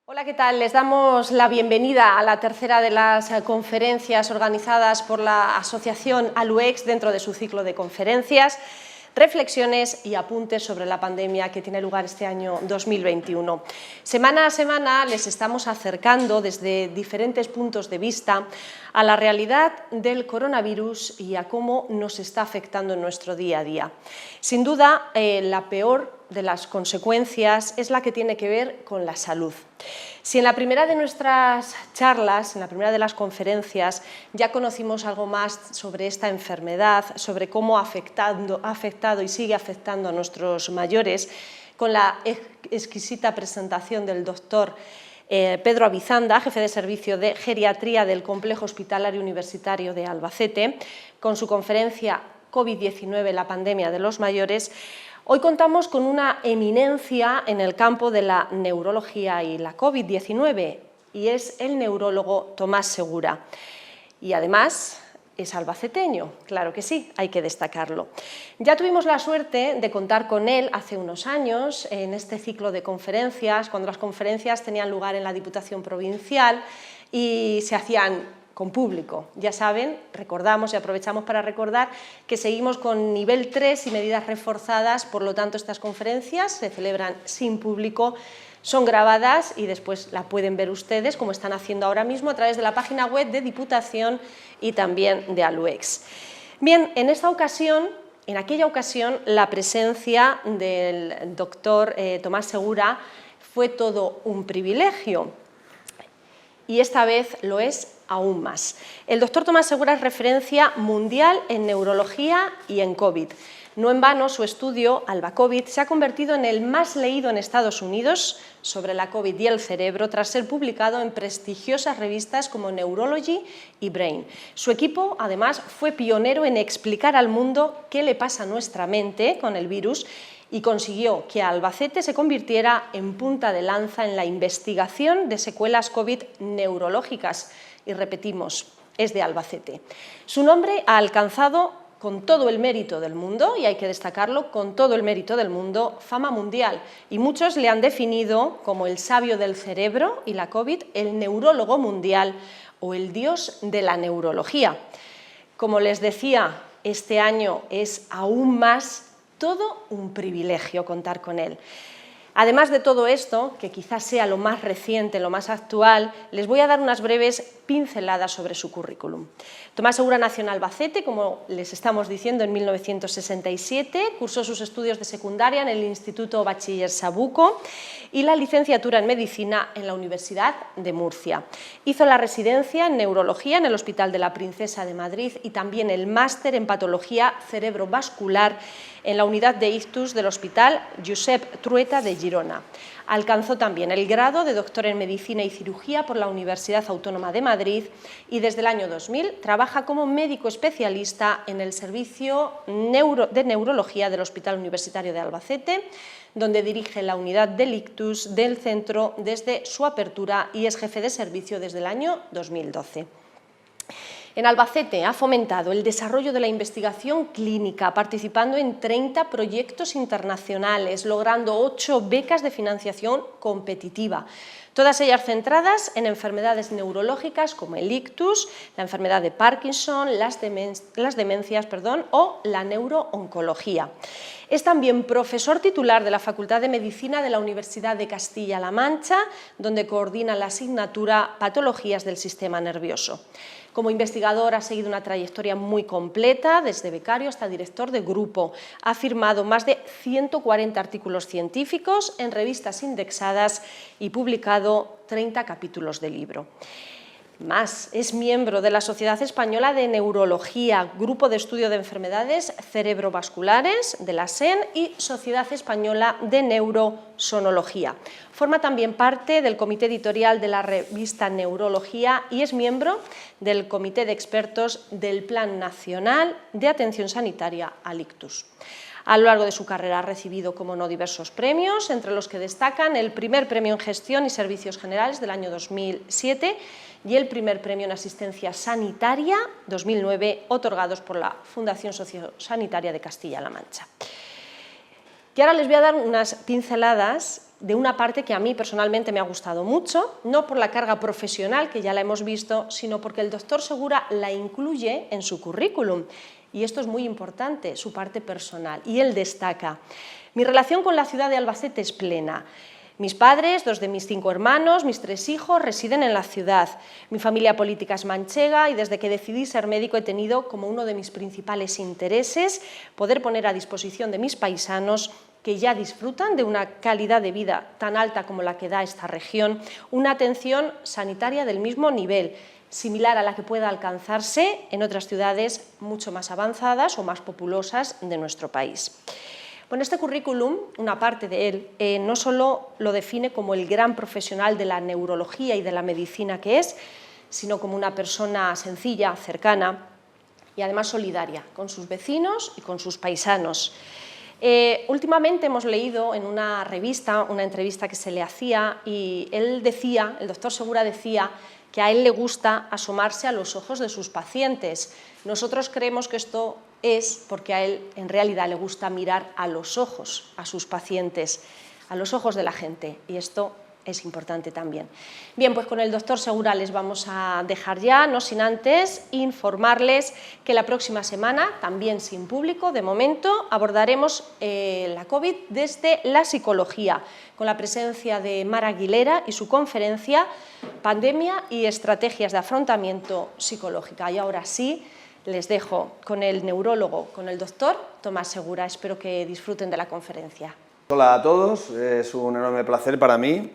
Hola, ¿qué tal? Les damos la bienvenida a la tercera de las conferencias organizadas por la Asociación ALUEX dentro de su ciclo de conferencias, reflexiones y apuntes sobre la pandemia que tiene lugar este año 2021. Semana a semana les estamos acercando desde diferentes puntos de vista a la realidad del coronavirus y a cómo nos está afectando en nuestro día a día. Sin duda, la peor de las consecuencias es la que tiene que ver con la salud. Si en la primera de nuestras charlas, en la primera de las conferencias, ya conocimos algo más sobre esta enfermedad, sobre cómo ha afectado y sigue afectando a nuestros mayores, con la exquisita presentación del doctor Pedro Avizanda, jefe de servicio de geriatría del Complejo Hospitalario Universitario de Albacete, con su conferencia COVID-19, la pandemia de los mayores. Hoy contamos con una eminencia en el campo de la neurología y la COVID-19 y es el neurólogo Tomás Segura. Y además es albaceteño, claro que sí, hay que destacarlo. Ya tuvimos la suerte de contar con él hace unos años en este ciclo de conferencias, cuando las conferencias tenían lugar en la Diputación Provincial y se hacían con público. Ya saben, recordamos y aprovechamos para recordar que seguimos con nivel 3 y medidas reforzadas, por lo tanto estas conferencias se celebran sin público, son grabadas y después la pueden ver ustedes, como están haciendo ahora mismo, a través de la página web de Diputación y también de ALUEX. Bien, en aquella ocasión, la presencia del doctor Tomás Segura fue todo un privilegio y esta vez lo es aún más. El doctor Tomás Segura es referencia mundial en neurología y en COVID. No en vano, su estudio, ALBA-COVID, se ha convertido en el más leído en Estados Unidos sobre la COVID y el cerebro, tras ser publicado en prestigiosas revistas como Neurology y Brain. Su equipo, además, fue pionero en explicar al mundo qué le pasa a nuestra mente con el virus y consiguió que Albacete se convirtiera en punta de lanza en la investigación de secuelas COVID neurológicas. Y repetimos, es de Albacete. Su nombre ha alcanzado, con todo el mérito del mundo, y hay que destacarlo, con todo el mérito del mundo, fama mundial. Y muchos le han definido como el sabio del cerebro y la COVID, el neurólogo mundial o el dios de la neurología. Como les decía, este año es aún más todo un privilegio contar con él. Además de todo esto, que quizás sea lo más reciente, lo más actual, les voy a dar unas breves pinceladas sobre su currículum. Tomás Segura nació en Albacete, como les estamos diciendo, en 1967, cursó sus estudios de secundaria en el Instituto Bachiller Sabuco y la licenciatura en Medicina en la Universidad de Murcia. Hizo la residencia en Neurología en el Hospital de la Princesa de Madrid y también el máster en Patología Cerebrovascular en la unidad de ictus del Hospital Josep Trueta de Girona. Alcanzó también el grado de doctor en Medicina y Cirugía por la Universidad Autónoma de Madrid y desde el año 2000 trabaja como médico especialista en el Servicio de Neurología del Hospital Universitario de Albacete, donde dirige la unidad del ictus del centro desde su apertura y es jefe de servicio desde el año 2012. En Albacete ha fomentado el desarrollo de la investigación clínica, participando en 30 proyectos internacionales, logrando 8 becas de financiación competitiva, todas ellas centradas en enfermedades neurológicas como el ictus, la enfermedad de Parkinson, las demencias o la neurooncología. Es también profesor titular de la Facultad de Medicina de la Universidad de Castilla-La Mancha, donde coordina la asignatura Patologías del Sistema Nervioso. Como investigador ha seguido una trayectoria muy completa, desde becario hasta director de grupo. Ha firmado más de 140 artículos científicos en revistas indexadas y publicado 30 capítulos de libro. Más, es miembro de la Sociedad Española de Neurología, Grupo de Estudio de Enfermedades Cerebrovasculares de la SEN y Sociedad Española de Neurosonología. Forma también parte del comité editorial de la revista Neurología y es miembro del comité de expertos del Plan Nacional de Atención Sanitaria al Ictus. A lo largo de su carrera ha recibido, como no, diversos premios, entre los que destacan el primer premio en Gestión y Servicios Generales del año 2007 y el primer premio en Asistencia Sanitaria 2009, otorgados por la Fundación Sociosanitaria de Castilla-La Mancha. Y ahora les voy a dar unas pinceladas de una parte que a mí personalmente me ha gustado mucho, no por la carga profesional, que ya la hemos visto, sino porque el doctor Segura la incluye en su currículum. Y esto es muy importante, su parte personal. Y él destaca: mi relación con la ciudad de Albacete es plena. Mis padres, 2 de mis 5 hermanos, mis 3 hijos residen en la ciudad. Mi familia política es manchega y desde que decidí ser médico he tenido como uno de mis principales intereses poder poner a disposición de mis paisanos, que ya disfrutan de una calidad de vida tan alta como la que da esta región, una atención sanitaria del mismo nivel, similar a la que pueda alcanzarse en otras ciudades mucho más avanzadas o más populosas de nuestro país. Bueno, este currículum, una parte de él, no solo lo define como el gran profesional de la neurología y de la medicina que es, sino como una persona sencilla, cercana y además solidaria con sus vecinos y con sus paisanos. Últimamente hemos leído en una revista una entrevista que se le hacía y él decía, el doctor Segura decía, que a él le gusta asomarse a los ojos de sus pacientes. Nosotros creemos que esto es porque a él en realidad le gusta mirar a los ojos a sus pacientes, a los ojos de la gente, y esto es importante también. Bien, pues con el doctor Segura les vamos a dejar ya, no sin antes informarles que la próxima semana, también sin público, de momento, abordaremos la COVID desde la psicología, con la presencia de Mara Aguilera y su conferencia Pandemia y estrategias de afrontamiento psicológica. Y ahora sí, les dejo con el neurólogo, con el doctor Tomás Segura. Espero que disfruten de la conferencia. Hola a todos, es un enorme placer para mí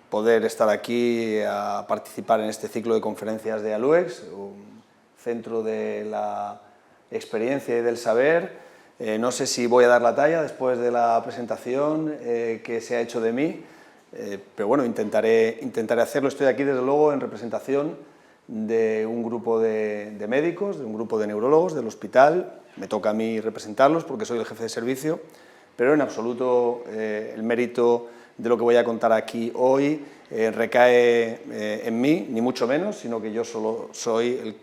poder estar aquí a participar en este ciclo de conferencias de ALUEX, un centro de la experiencia y del saber. No sé si voy a dar la talla después de la presentación que se ha hecho de mí, pero bueno, intentaré hacerlo. Estoy aquí desde luego en representación de un grupo de médicos, de un grupo de neurólogos del hospital. Me toca a mí representarlos porque soy el jefe de servicio, pero en absoluto el mérito de lo que voy a contar aquí hoy recae en mí, ni mucho menos, sino que yo solo soy el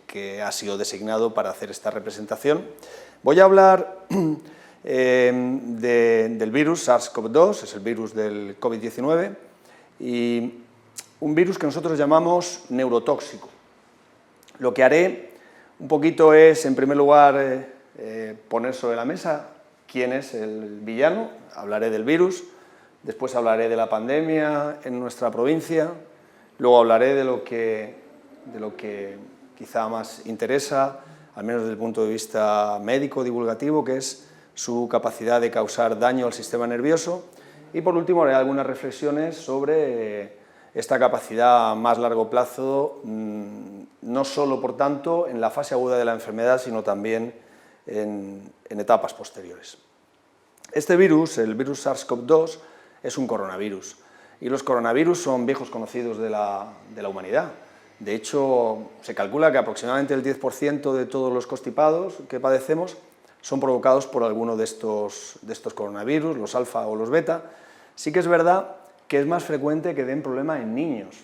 que ha sido designado para hacer esta representación. Voy a hablar del virus SARS-CoV-2, es el virus del COVID-19, y un virus que nosotros llamamos neurotóxico. Lo que haré un poquito es, en primer lugar, poner sobre la mesa quién es el villano, hablaré del virus, después hablaré de la pandemia en nuestra provincia, luego hablaré de lo que quizá más interesa, al menos desde el punto de vista médico, divulgativo, que es su capacidad de causar daño al sistema nervioso, y por último haré algunas reflexiones sobre esta capacidad a más largo plazo, no solo, por tanto, en la fase aguda de la enfermedad, sino también en etapas posteriores. Este virus, el virus SARS-CoV-2, es un coronavirus, y los coronavirus son viejos conocidos de la humanidad. De hecho, se calcula que aproximadamente el 10% de todos los constipados que padecemos son provocados por alguno de estos coronavirus, los alfa o los beta. Sí que es verdad que es más frecuente que den problema en niños.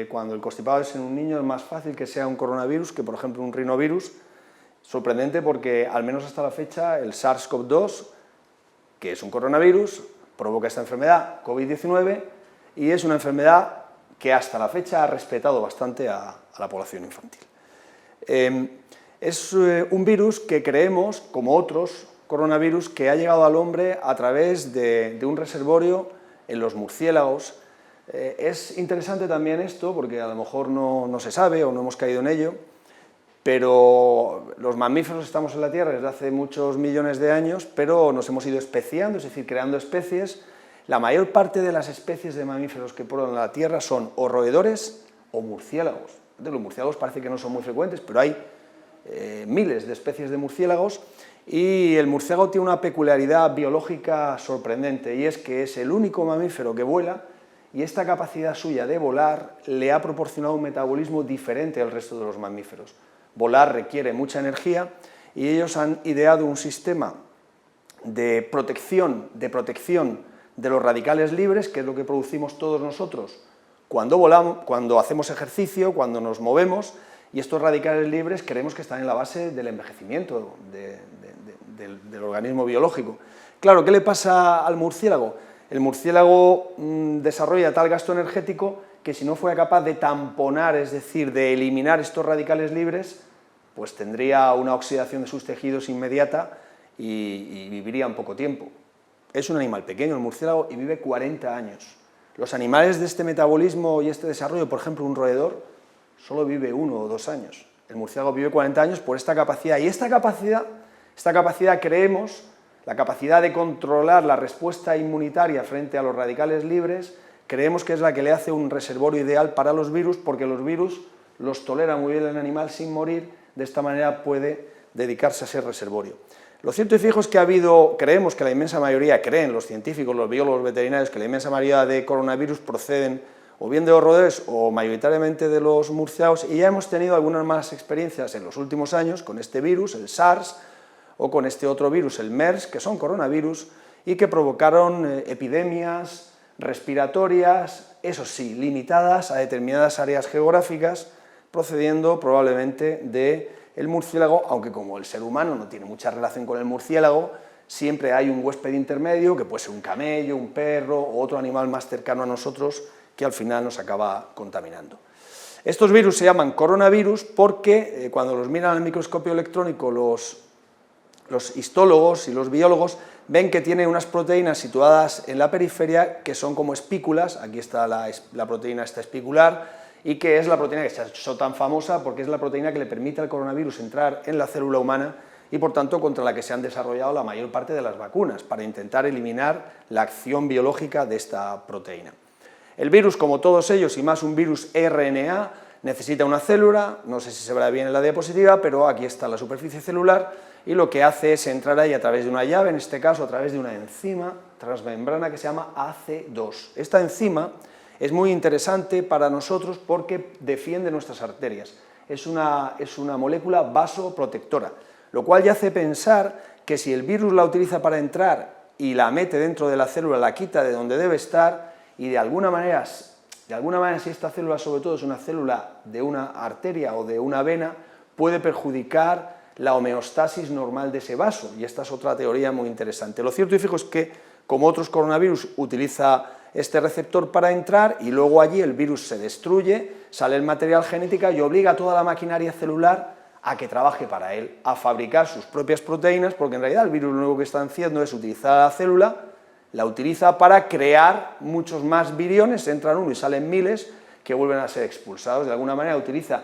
Cuando el constipado es en un niño es más fácil que sea un coronavirus que, por ejemplo, un rinovirus. Sorprendente porque, al menos hasta la fecha, el SARS-CoV-2, que es un coronavirus, provoca esta enfermedad COVID-19 y es una enfermedad que hasta la fecha ha respetado bastante a la población infantil. Es un virus que creemos, como otros coronavirus, que ha llegado al hombre a través de un reservorio en los murciélagos. Es interesante también esto, porque a lo mejor no se sabe o no hemos caído en ello, pero los mamíferos estamos en la Tierra desde hace muchos millones de años, pero nos hemos ido especiando, es decir, creando especies. La mayor parte de las especies de mamíferos que poblan la Tierra son o roedores o murciélagos. Los murciélagos parece que no son muy frecuentes, pero hay miles de especies de murciélagos, y el murciélago tiene una peculiaridad biológica sorprendente, y es que es el único mamífero que vuela, y esta capacidad suya de volar le ha proporcionado un metabolismo diferente al resto de los mamíferos. Volar requiere mucha energía, y ellos han ideado un sistema de protección de los radicales libres, que es lo que producimos todos nosotros cuando volamos, cuando hacemos ejercicio, cuando nos movemos, y estos radicales libres creemos que están en la base del envejecimiento del organismo biológico. Claro, ¿qué le pasa al murciélago? El murciélago desarrolla tal gasto energético que si no fuera capaz de tamponar, es decir, de eliminar estos radicales libres, pues tendría una oxidación de sus tejidos inmediata y viviría un poco tiempo. Es un animal pequeño, el murciélago, y vive 40 años. Los animales de este metabolismo y este desarrollo, por ejemplo, un roedor, solo vive 1 o 2 años. El murciélago vive 40 años por esta capacidad, y esta capacidad creemos, la capacidad de controlar la respuesta inmunitaria frente a los radicales libres, creemos que es la que le hace un reservorio ideal para los virus, porque los virus los tolera muy bien el animal sin morir, de esta manera puede dedicarse a ese reservorio. Lo cierto y fijo es que creemos que la inmensa mayoría, creen los científicos, los biólogos veterinarios, que la inmensa mayoría de coronavirus proceden o bien de los roedores o mayoritariamente de los murciélagos, y ya hemos tenido algunas malas experiencias en los últimos años con este virus, el SARS, o con este otro virus, el MERS, que son coronavirus, y que provocaron epidemias respiratorias, eso sí, limitadas a determinadas áreas geográficas, procediendo probablemente del murciélago, aunque como el ser humano no tiene mucha relación con el murciélago, siempre hay un huésped intermedio, que puede ser un camello, un perro o otro animal más cercano a nosotros, que al final nos acaba contaminando. Estos virus se llaman coronavirus porque cuando los miran al microscopio electrónico los histólogos y los biólogos ven que tiene unas proteínas situadas en la periferia que son como espículas, aquí está la proteína esta espicular, y que es la proteína que se ha hecho tan famosa porque es la proteína que le permite al coronavirus entrar en la célula humana y por tanto contra la que se han desarrollado la mayor parte de las vacunas, para intentar eliminar la acción biológica de esta proteína. El virus, como todos ellos, y más un virus RNA, necesita una célula, no sé si se verá bien en la diapositiva, pero aquí está la superficie celular, y lo que hace es entrar ahí a través de una llave, en este caso a través de una enzima transmembrana que se llama AC2. Esta enzima es muy interesante para nosotros porque defiende nuestras arterias. Es una molécula vasoprotectora, lo cual ya hace pensar que si el virus la utiliza para entrar y la mete dentro de la célula, la quita de donde debe estar, y de alguna manera si esta célula sobre todo es una célula de una arteria o de una vena, puede perjudicar la homeostasis normal de ese vaso, y esta es otra teoría muy interesante. Lo cierto y fijo es que, como otros coronavirus, utiliza este receptor para entrar y luego allí el virus se destruye, sale el material genético y obliga a toda la maquinaria celular a que trabaje para él, a fabricar sus propias proteínas, porque en realidad el virus lo único que está haciendo es utilizar a la célula, la utiliza para crear muchos más viriones, entran uno y salen miles, que vuelven a ser expulsados. De alguna manera utiliza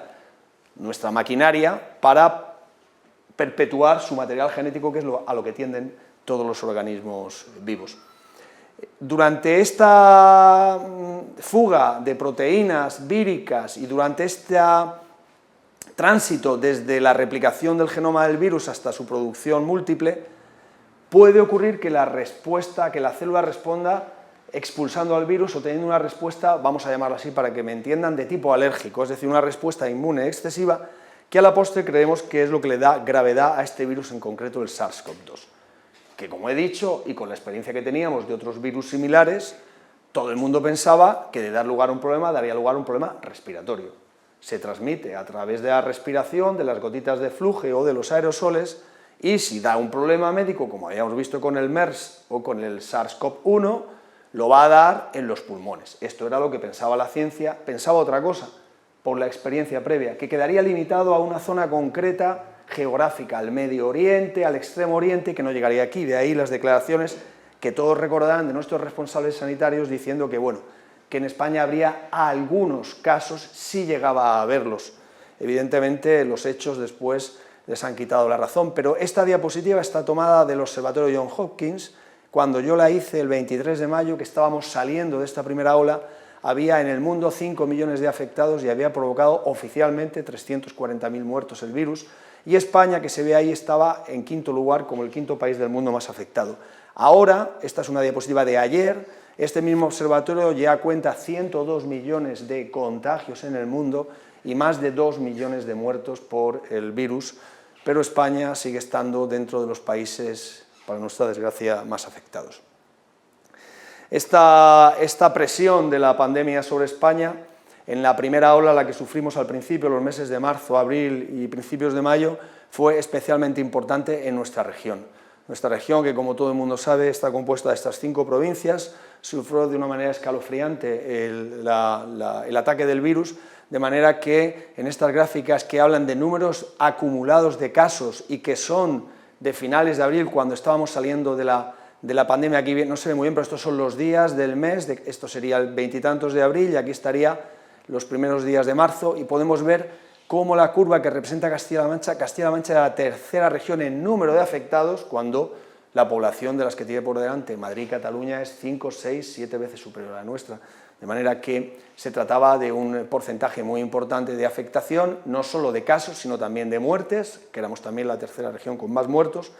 nuestra maquinaria para perpetuar su material genético, que es a lo que tienden todos los organismos vivos. Durante esta fuga de proteínas víricas y durante este tránsito desde la replicación del genoma del virus hasta su producción múltiple, puede ocurrir que la célula responda expulsando al virus o teniendo una respuesta, vamos a llamarla así para que me entiendan, de tipo alérgico, es decir, una respuesta inmune excesiva, que a la postre creemos que es lo que le da gravedad a este virus, en concreto el SARS-CoV-2, que, como he dicho, y con la experiencia que teníamos de otros virus similares, todo el mundo pensaba que de dar lugar a un problema daría lugar a un problema respiratorio. Se transmite a través de la respiración, de las gotitas de flujo o de los aerosoles, y si da un problema médico, como habíamos visto con el MERS o con el SARS-CoV-1, lo va a dar en los pulmones. Esto era lo que pensaba la ciencia. Pensaba otra cosa, por la experiencia previa, que quedaría limitado a una zona concreta geográfica, al Medio Oriente, al Extremo Oriente, que no llegaría aquí. De ahí las declaraciones que todos recordarán de nuestros responsables sanitarios diciendo que, bueno, que en España habría algunos casos, si llegaba a haberlos. Evidentemente, los hechos después les han quitado la razón, pero esta diapositiva está tomada del Observatorio Johns Hopkins. Cuando yo la hice el 23 de mayo, que estábamos saliendo de esta primera ola, había en el mundo 5 millones de afectados y había provocado oficialmente 340.000 muertos el virus, y España, que se ve ahí, estaba en quinto lugar como el quinto país del mundo más afectado. Ahora, esta es una diapositiva de ayer, este mismo observatorio ya cuenta 102 millones de contagios en el mundo y más de 2 millones de muertos por el virus, pero España sigue estando dentro de los países, para nuestra desgracia, más afectados. Esta presión de la pandemia sobre España En la primera ola, la que sufrimos al principio, los meses de marzo, abril y principios de mayo, fue especialmente importante en nuestra región. Nuestra región, que como todo el mundo sabe, está compuesta de estas 5 provincias, sufrió de una manera escalofriante el ataque del virus, de manera que en estas gráficas que hablan de números acumulados de casos y que son de finales de abril, cuando estábamos saliendo de la pandemia, aquí no se ve muy bien, pero estos son los días del mes, esto sería el 20 y tantos de abril y aquí estaría los primeros días de marzo, y podemos ver cómo la curva que representa Castilla-La Mancha era la tercera región en número de afectados, cuando la población de las que tiene por delante Madrid y Cataluña es 5, 6, 7 veces superior a la nuestra. De manera que se trataba de un porcentaje muy importante de afectación, no solo de casos, sino también de muertes, que éramos también la tercera región con más muertos.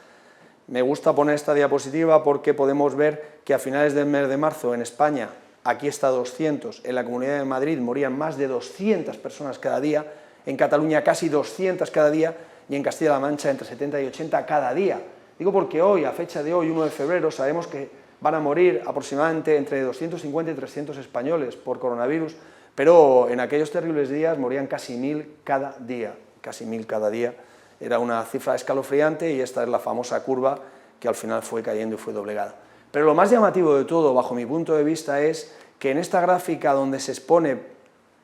Me gusta poner esta diapositiva porque podemos ver que a finales del mes de marzo en España, aquí está 200, en la Comunidad de Madrid morían más de 200 personas cada día, en Cataluña casi 200 cada día y en Castilla-La Mancha entre 70 y 80 cada día. Digo porque hoy, a fecha de hoy, 1 de febrero, sabemos que van a morir aproximadamente entre 250 y 300 españoles por coronavirus, pero en aquellos terribles días morían casi 1000 cada día, casi 1000 cada día. Era una cifra escalofriante y esta es la famosa curva que al final fue cayendo y fue doblegada. Pero lo más llamativo de todo, bajo mi punto de vista, es que en esta gráfica donde se expone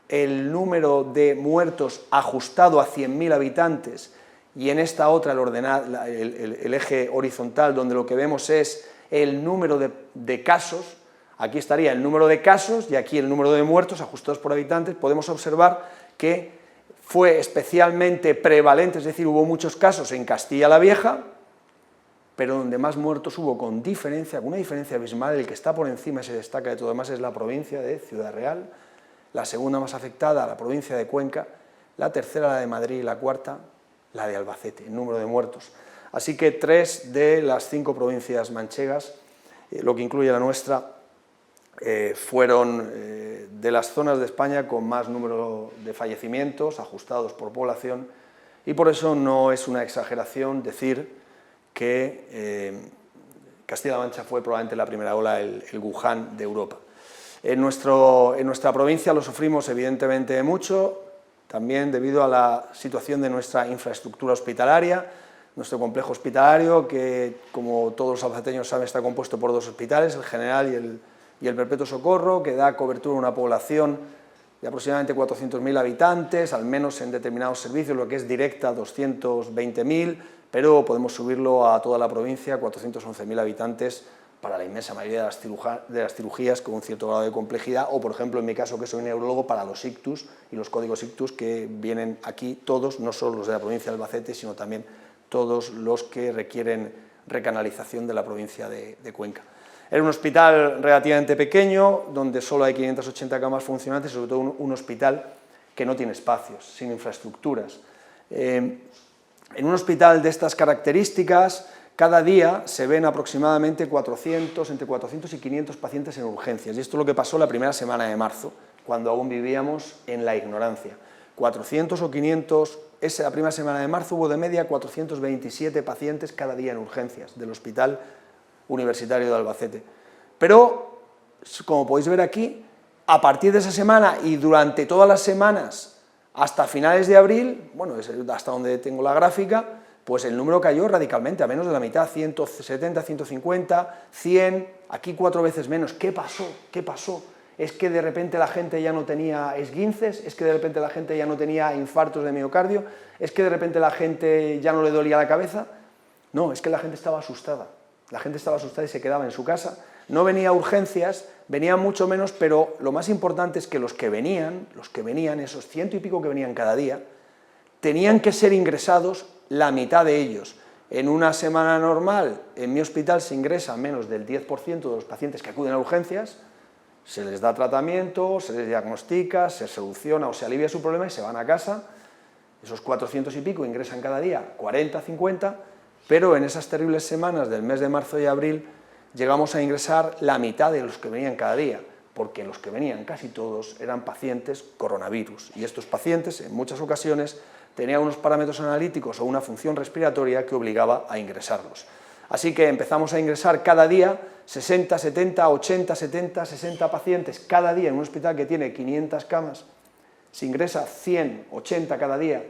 el número de muertos ajustado a 100.000 habitantes y en esta otra el eje horizontal donde lo que vemos es el número de casos, aquí estaría el número de casos y aquí el número de muertos ajustados por habitantes, podemos observar que fue especialmente prevalente, es decir, hubo muchos casos en Castilla la Vieja, pero donde más muertos hubo con una diferencia abismal, el que está por encima y se destaca de todo demás es la provincia de Ciudad Real, la segunda más afectada, la provincia de Cuenca, la tercera, la de Madrid, y la cuarta, la de Albacete, en número de muertos. Así que 3 de las 5 provincias manchegas, lo que incluye la nuestra, fueron de las zonas de España con más número de fallecimientos ajustados por población, y por eso no es una exageración decir que Castilla-La Mancha fue probablemente la primera ola, el Wuhan de Europa. En nuestra provincia lo sufrimos evidentemente mucho, también debido a la situación de nuestra infraestructura hospitalaria, nuestro complejo hospitalario, que como todos los albaceteños saben está compuesto por 2 hospitales, el General y el Perpetuo Socorro, que da cobertura a una población de aproximadamente 400.000 habitantes, al menos en determinados servicios, lo que es directa 220.000, pero podemos subirlo a toda la provincia, 411.000 habitantes, para la inmensa mayoría de las cirugías con un cierto grado de complejidad, o por ejemplo en mi caso que soy neurólogo, para los ictus y los códigos ictus que vienen aquí todos, no solo los de la provincia de Albacete, sino también todos los que requieren recanalización de la provincia de Cuenca. Era un hospital relativamente pequeño, donde solo hay 580 camas funcionantes, sobre todo un hospital que no tiene espacios, sin infraestructuras. En un hospital de estas características, cada día se ven aproximadamente entre 400 y 500 pacientes en urgencias, y esto es lo que pasó la primera semana de marzo, cuando aún vivíamos en la ignorancia. 400 o 500, la primera semana de marzo hubo de media 427 pacientes cada día en urgencias del Hospital Universitario de Albacete. Pero, como podéis ver aquí, a partir de esa semana y durante todas las semanas hasta finales de abril, bueno, hasta donde tengo la gráfica, pues el número cayó radicalmente, a menos de la mitad, 170, 150, 100, aquí 4 veces menos. ¿Qué pasó? ¿Qué pasó? ¿Es que de repente la gente ya no tenía esguinces? ¿Es que de repente la gente ya no tenía infartos de miocardio? ¿Es que de repente la gente ya no le dolía la cabeza? No, es que la gente estaba asustada. La gente estaba asustada y se quedaba en su casa. No venía a urgencias, venían mucho menos, pero lo más importante es que los que venían, esos 100 y pico que venían cada día, tenían que ser ingresados la mitad de ellos. En una semana normal, en mi hospital se ingresa menos del 10% de los pacientes que acuden a urgencias, se les da tratamiento, se les diagnostica, se soluciona o se alivia su problema y se van a casa. Esos 400 y pico ingresan cada día, 40, 50, pero en esas terribles semanas del mes de marzo y abril llegamos a ingresar la mitad de los que venían cada día, porque los que venían casi todos eran pacientes coronavirus, y estos pacientes en muchas ocasiones tenían unos parámetros analíticos o una función respiratoria que obligaba a ingresarlos. Así que empezamos a ingresar cada día 60, 70, 80, 70, 60 pacientes cada día en un hospital que tiene 500 camas se ingresa 100, 80 cada día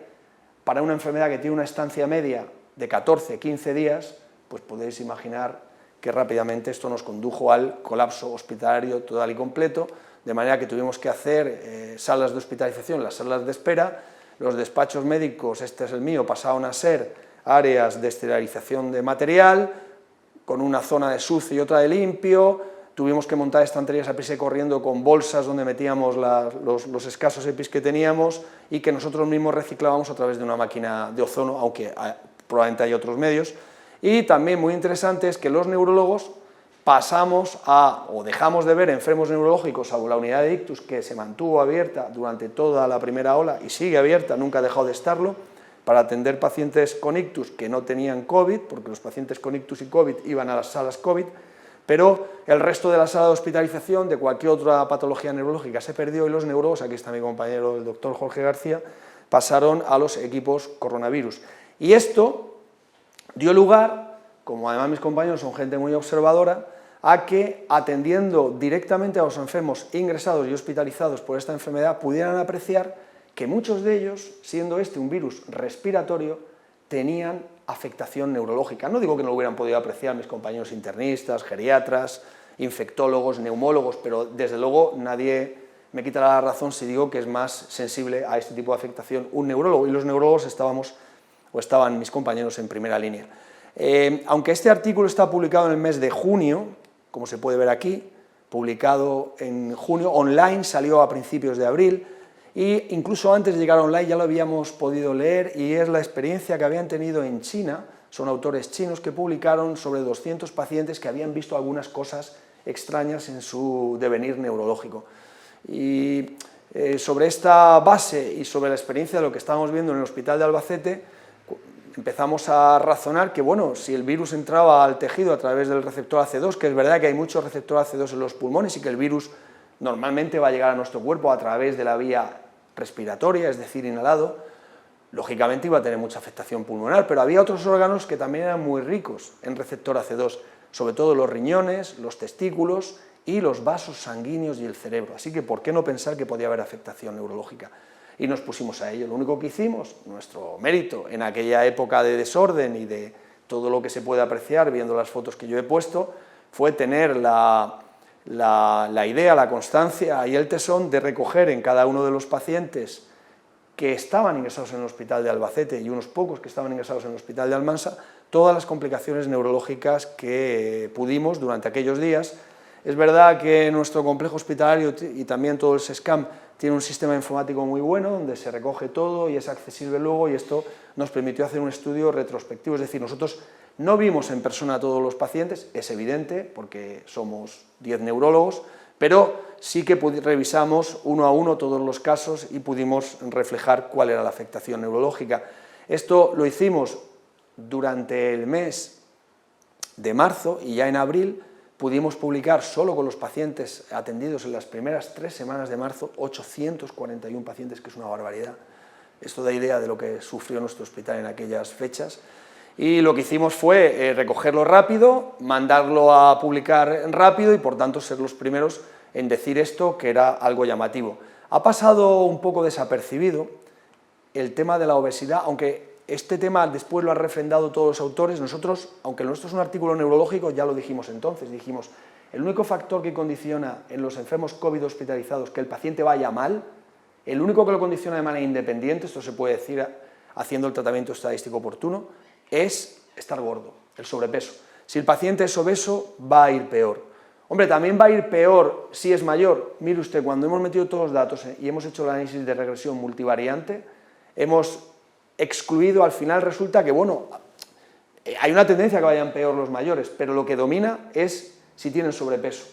para una enfermedad que tiene una estancia media de 14, 15 días, pues podéis imaginar que rápidamente esto nos condujo al colapso hospitalario total y completo, de manera que tuvimos que hacer salas de hospitalización, las salas de espera, los despachos médicos, este es el mío, pasaron a ser áreas de esterilización de material, con una zona de sucio y otra de limpio, tuvimos que montar estanterías a prisa y corriendo con bolsas donde metíamos los escasos EPIs que teníamos y que nosotros mismos reciclábamos a través de una máquina de ozono, aunque probablemente hay otros medios. Y también muy interesante es que los neurólogos pasamos o dejamos de ver enfermos neurológicos, salvo la unidad de ictus, que se mantuvo abierta durante toda la primera ola y sigue abierta, nunca ha dejado de estarlo, para atender pacientes con ictus que no tenían COVID, porque los pacientes con ictus y COVID iban a las salas COVID, pero el resto de la sala de hospitalización de cualquier otra patología neurológica se perdió y los neurólogos, aquí está mi compañero el doctor Jorge García, pasaron a los equipos coronavirus. Y esto dio lugar, como además mis compañeros son gente muy observadora, a que atendiendo directamente a los enfermos ingresados y hospitalizados por esta enfermedad pudieran apreciar que muchos de ellos, siendo este un virus respiratorio, tenían afectación neurológica. No digo que no lo hubieran podido apreciar mis compañeros internistas, geriatras, infectólogos, neumólogos, pero desde luego nadie me quita la razón si digo que es más sensible a este tipo de afectación un neurólogo, y los neurólogos estaban mis compañeros en primera línea. Aunque este artículo está publicado en el mes de junio, como se puede ver aquí, publicado en junio, online salió a principios de abril, e incluso antes de llegar online ya lo habíamos podido leer, y es la experiencia que habían tenido en China, son autores chinos que publicaron sobre 200 pacientes que habían visto algunas cosas extrañas en su devenir neurológico. Y sobre esta base y sobre la experiencia de lo que estábamos viendo en el hospital de Albacete, empezamos a razonar que, bueno, si el virus entraba al tejido a través del receptor AC2, que es verdad que hay mucho receptor AC2 en los pulmones y que el virus normalmente va a llegar a nuestro cuerpo a través de la vía respiratoria, es decir, inhalado, lógicamente iba a tener mucha afectación pulmonar, pero había otros órganos que también eran muy ricos en receptor AC2, sobre todo los riñones, los testículos y los vasos sanguíneos y el cerebro, así que ¿por qué no pensar que podía haber afectación neurológica? Y nos pusimos a ello. Lo único que hicimos, nuestro mérito en aquella época de desorden y de todo lo que se puede apreciar viendo las fotos que yo he puesto, fue tener la idea, la constancia y el tesón de recoger en cada uno de los pacientes que estaban ingresados en el hospital de Albacete y unos pocos que estaban ingresados en el hospital de Almansa, todas las complicaciones neurológicas que pudimos durante aquellos días. Es verdad que nuestro complejo hospitalario y también todo el SESCAM tiene un sistema informático muy bueno donde se recoge todo y es accesible luego, y esto nos permitió hacer un estudio retrospectivo, es decir, nosotros no vimos en persona a todos los pacientes, es evidente, porque somos 10 neurólogos, pero sí que revisamos uno a uno todos los casos y pudimos reflejar cuál era la afectación neurológica. Esto lo hicimos durante el mes de marzo y ya en abril pudimos publicar solo con los pacientes atendidos en las primeras 3 semanas de marzo 841 pacientes, que es una barbaridad. Esto da idea de lo que sufrió nuestro hospital en aquellas fechas. Y lo que hicimos fue recogerlo rápido, mandarlo a publicar rápido y por tanto ser los primeros en decir esto, que era algo llamativo. Ha pasado un poco desapercibido el tema de la obesidad, aunque este tema después lo han refrendado todos los autores. Nosotros, aunque el nuestro es un artículo neurológico, ya lo dijimos entonces, dijimos, el único factor que condiciona en los enfermos COVID hospitalizados que el paciente vaya mal, el único que lo condiciona de manera independiente, esto se puede decir haciendo el tratamiento estadístico oportuno, es estar gordo, el sobrepeso. Si el paciente es obeso, va a ir peor. Hombre, también va a ir peor si es mayor. Mire usted, cuando hemos metido todos los datos y hemos hecho el análisis de regresión multivariante, hemos excluido, al final resulta que, bueno, hay una tendencia a que vayan peor los mayores, pero lo que domina es si tienen sobrepeso.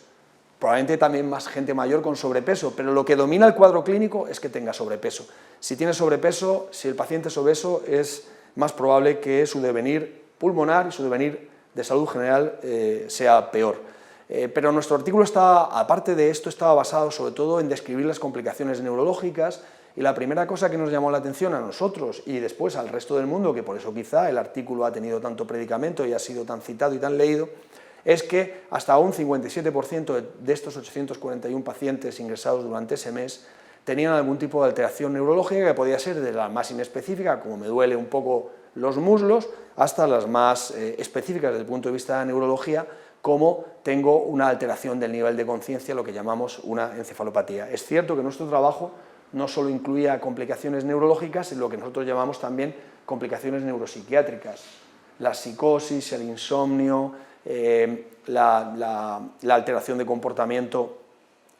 Probablemente también más gente mayor con sobrepeso, pero lo que domina el cuadro clínico es que tenga sobrepeso. Si tiene sobrepeso, si el paciente es obeso, es más probable que su devenir pulmonar y su devenir de salud general sea peor. Pero nuestro artículo aparte de esto, estaba basado sobre todo en describir las complicaciones neurológicas, y la primera cosa que nos llamó la atención a nosotros y después al resto del mundo, que por eso quizá el artículo ha tenido tanto predicamento y ha sido tan citado y tan leído, es que hasta un 57% de estos 841 pacientes ingresados durante ese mes tenían algún tipo de alteración neurológica que podía ser de la más inespecífica, como me duele un poco los muslos, hasta las más específicas desde el punto de vista de la neurología, como tengo una alteración del nivel de conciencia, lo que llamamos una encefalopatía. Es cierto que nuestro trabajo no solo incluía complicaciones neurológicas, sino lo que nosotros llamamos también complicaciones neuropsiquiátricas, la psicosis, el insomnio, la alteración de comportamiento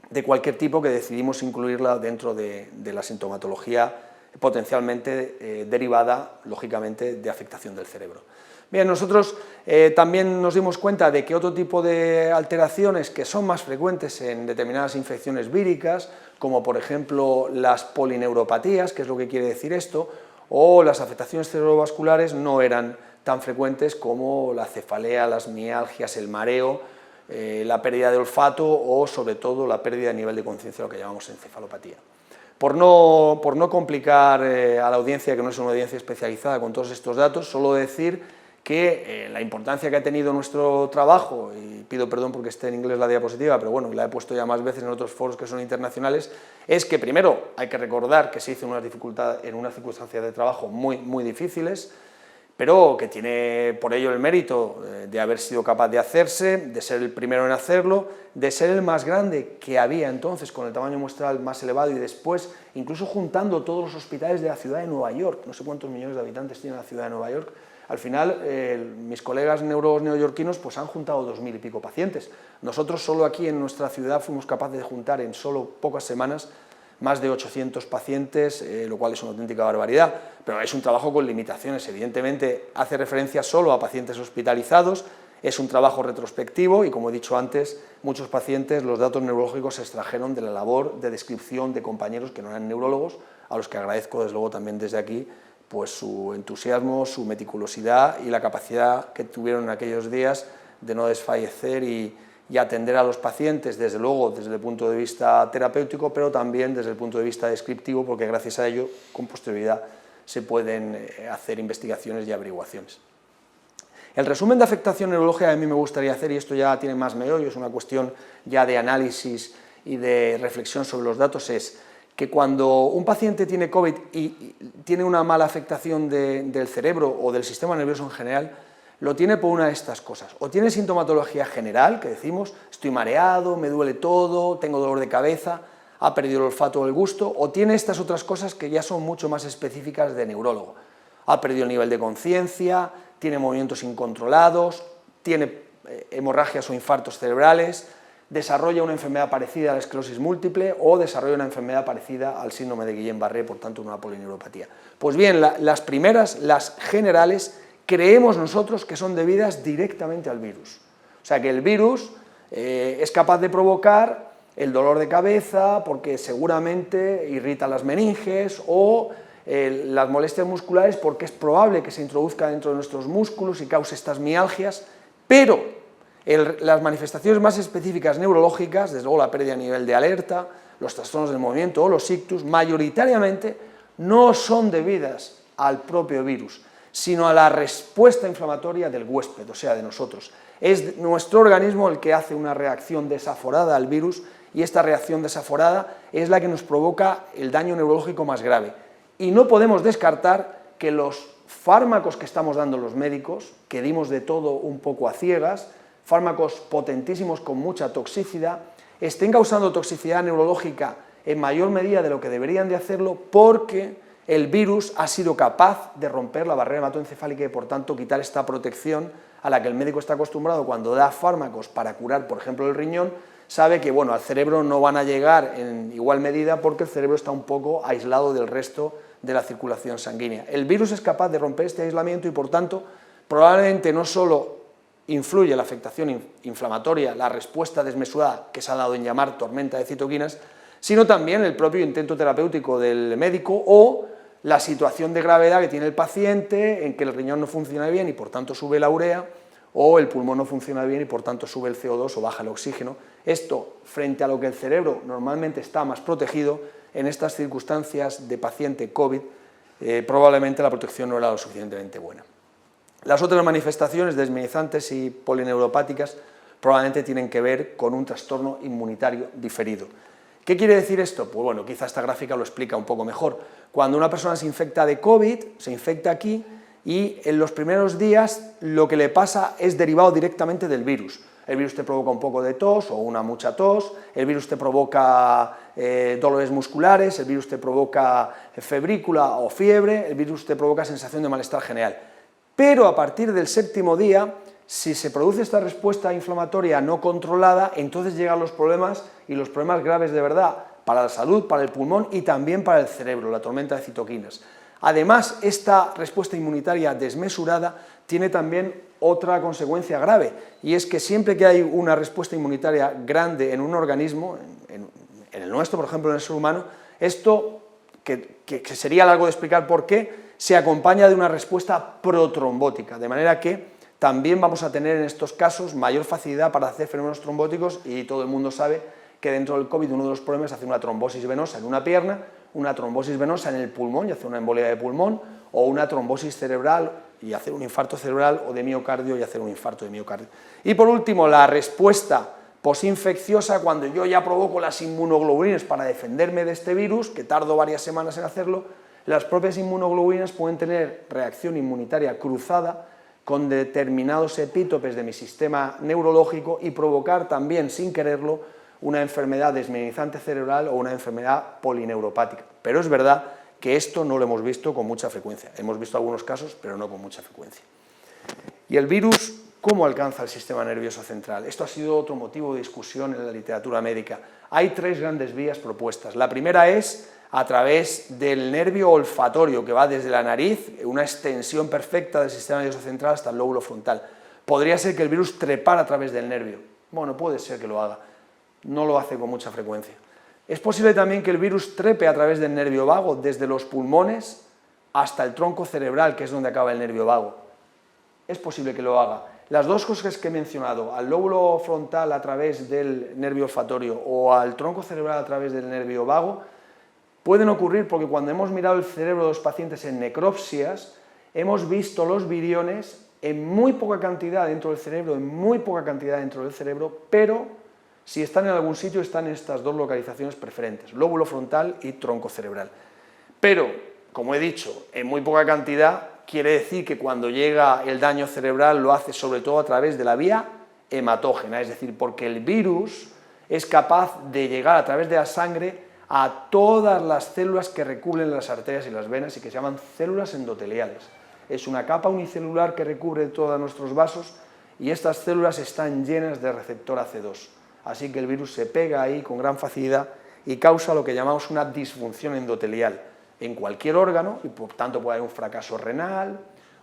de cualquier tipo que decidimos incluirla dentro de la sintomatología potencialmente derivada, lógicamente, de afectación del cerebro. Bien, nosotros también nos dimos cuenta de que otro tipo de alteraciones que son más frecuentes en determinadas infecciones víricas, como por ejemplo las polineuropatías, que es lo que quiere decir esto, o las afectaciones cerebrovasculares no eran tan frecuentes como la cefalea, las mialgias, el mareo, la pérdida de olfato o sobre todo la pérdida de nivel de conciencia, lo que llamamos encefalopatía. Por no complicar a la audiencia, que no es una audiencia especializada con todos estos datos, solo decir que la importancia que ha tenido nuestro trabajo, y pido perdón porque esté en inglés la diapositiva, pero bueno, la he puesto ya más veces en otros foros que son internacionales, es que primero hay que recordar que se hizo en unas circunstancias de trabajo muy difíciles, pero que tiene por ello el mérito de haber sido capaz de hacerse, de ser el primero en hacerlo, de ser el más grande que había entonces, con el tamaño muestral más elevado, y después, incluso juntando todos los hospitales de la ciudad de Nueva York, no sé cuántos millones de habitantes tiene la ciudad de Nueva York. Al final, mis colegas neurólogos neoyorquinos pues han juntado 2000 y pico pacientes. Nosotros solo aquí en nuestra ciudad fuimos capaces de juntar en solo pocas semanas más de 800 pacientes, lo cual es una auténtica barbaridad, pero es un trabajo con limitaciones. Evidentemente hace referencia solo a pacientes hospitalizados, es un trabajo retrospectivo y, como he dicho antes, muchos pacientes, los datos neurológicos se extrajeron de la labor de descripción de compañeros que no eran neurólogos, a los que agradezco desde luego también desde aquí pues su entusiasmo, su meticulosidad y la capacidad que tuvieron en aquellos días de no desfallecer y atender a los pacientes, desde luego desde el punto de vista terapéutico, pero también desde el punto de vista descriptivo, porque gracias a ello, con posterioridad, se pueden hacer investigaciones y averiguaciones. El resumen de afectación neurológica a mí me gustaría hacer, y esto ya tiene más meollo, es una cuestión ya de análisis y de reflexión sobre los datos, es que cuando un paciente tiene COVID y tiene una mala afectación del cerebro o del sistema nervioso en general, lo tiene por una de estas cosas. O tiene sintomatología general, que decimos, estoy mareado, me duele todo, tengo dolor de cabeza, ha perdido el olfato o el gusto, o tiene estas otras cosas que ya son mucho más específicas de neurólogo. Ha perdido el nivel de conciencia, tiene movimientos incontrolados, tiene hemorragias o infartos cerebrales, desarrolla una enfermedad parecida a la esclerosis múltiple o desarrolla una enfermedad parecida al síndrome de Guillain-Barré, por tanto una polineuropatía. Pues bien, las primeras, las generales, creemos nosotros que son debidas directamente al virus. O sea que el virus es capaz de provocar el dolor de cabeza porque seguramente irrita las meninges o las molestias musculares porque es probable que se introduzca dentro de nuestros músculos y cause estas mialgias, pero las manifestaciones más específicas neurológicas, desde luego la pérdida a nivel de alerta, los trastornos del movimiento o los ictus, mayoritariamente no son debidas al propio virus, sino a la respuesta inflamatoria del huésped, o sea, de nosotros. Es nuestro organismo el que hace una reacción desaforada al virus y esta reacción desaforada es la que nos provoca el daño neurológico más grave. Y no podemos descartar que los fármacos que estamos dando los médicos, que dimos de todo un poco a ciegas, fármacos potentísimos con mucha toxicidad, estén causando toxicidad neurológica en mayor medida de lo que deberían de hacerlo porque el virus ha sido capaz de romper la barrera hematoencefálica y por tanto quitar esta protección a la que el médico está acostumbrado cuando da fármacos para curar, por ejemplo, el riñón, sabe que bueno, al cerebro no van a llegar en igual medida porque el cerebro está un poco aislado del resto de la circulación sanguínea. El virus es capaz de romper este aislamiento y por tanto probablemente no solo influye la afectación inflamatoria, la respuesta desmesurada que se ha dado en llamar tormenta de citoquinas, sino también el propio intento terapéutico del médico o la situación de gravedad que tiene el paciente en que el riñón no funciona bien y por tanto sube la urea, o el pulmón no funciona bien y por tanto sube el CO2 o baja el oxígeno. Esto, frente a lo que el cerebro normalmente está más protegido, en estas circunstancias de paciente COVID, probablemente la protección no era lo suficientemente buena. Las otras manifestaciones desminizantes y polineuropáticas probablemente tienen que ver con un trastorno inmunitario diferido, ¿Qué quiere decir esto? Pues bueno, quizá esta gráfica lo explica un poco mejor. Cuando una persona se infecta de COVID, se infecta aquí y en los primeros días lo que le pasa es derivado directamente del virus. El virus te provoca un poco de tos o mucha tos, el virus te provoca dolores musculares, el virus te provoca febrícula o fiebre, el virus te provoca sensación de malestar general. Pero a partir del 7.º día, si se produce esta respuesta inflamatoria no controlada, entonces llegan los problemas, y los problemas graves de verdad, para la salud, para el pulmón y también para el cerebro, la tormenta de citoquinas. Además, esta respuesta inmunitaria desmesurada tiene también otra consecuencia grave, y es que siempre que hay una respuesta inmunitaria grande en un organismo, en el nuestro, por ejemplo, en el ser humano, esto, que sería largo de explicar por qué, se acompaña de una respuesta protrombótica, de manera que también vamos a tener en estos casos mayor facilidad para hacer fenómenos trombóticos, y todo el mundo sabe que dentro del COVID uno de los problemas es hacer una trombosis venosa en una pierna, una trombosis venosa en el pulmón y hacer una embolia de pulmón, o una trombosis cerebral y hacer un infarto cerebral, o de miocardio y hacer un infarto de miocardio. Y por último, la respuesta posinfecciosa, cuando yo ya provoco las inmunoglobulinas para defenderme de este virus, que tardo varias semanas en hacerlo. Las propias inmunoglobulinas pueden tener reacción inmunitaria cruzada con determinados epítopes de mi sistema neurológico y provocar también, sin quererlo, una enfermedad desmielizante cerebral o una enfermedad polineuropática. Pero es verdad que esto no lo hemos visto con mucha frecuencia. Hemos visto algunos casos, pero no con mucha frecuencia. ¿Y el virus cómo alcanza el sistema nervioso central? Esto ha sido otro motivo de discusión en la literatura médica. Hay tres grandes vías propuestas. La primera es a través del nervio olfatorio, que va desde la nariz, una extensión perfecta del sistema nervioso central hasta el lóbulo frontal. Podría ser que el virus trepara a través del nervio. Bueno, puede ser que lo haga. No lo hace con mucha frecuencia. Es posible también que el virus trepe a través del nervio vago, desde los pulmones hasta el tronco cerebral, que es donde acaba el nervio vago. Es posible que lo haga. Las dos cosas que he mencionado, al lóbulo frontal a través del nervio olfatorio o al tronco cerebral a través del nervio vago, pueden ocurrir porque cuando hemos mirado el cerebro de los pacientes en necropsias, hemos visto los viriones en muy poca cantidad dentro del cerebro, pero si están en algún sitio están en estas dos localizaciones preferentes, lóbulo frontal y tronco cerebral. Pero, como he dicho, en muy poca cantidad quiere decir que cuando llega el daño cerebral lo hace sobre todo a través de la vía hematógena, es decir, porque el virus es capaz de llegar a través de la sangre a todas las células que recubren las arterias y las venas y que se llaman células endoteliales. Es una capa unicelular que recubre todos nuestros vasos y estas células están llenas de receptor AC2. Así que el virus se pega ahí con gran facilidad y causa lo que llamamos una disfunción endotelial en cualquier órgano, y por tanto puede haber un fracaso renal,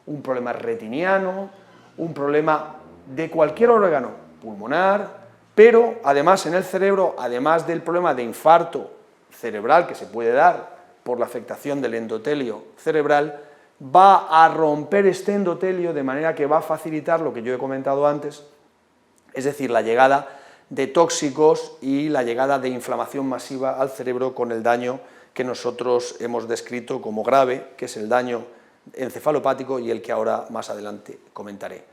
un problema retiniano, un problema de cualquier órgano pulmonar, pero además en el cerebro, además del problema de infarto cerebral que se puede dar por la afectación del endotelio cerebral, va a romper este endotelio de manera que va a facilitar lo que yo he comentado antes, es decir, la llegada de tóxicos y la llegada de inflamación masiva al cerebro con el daño que nosotros hemos descrito como grave, que es el daño encefalopático y el que ahora más adelante comentaré.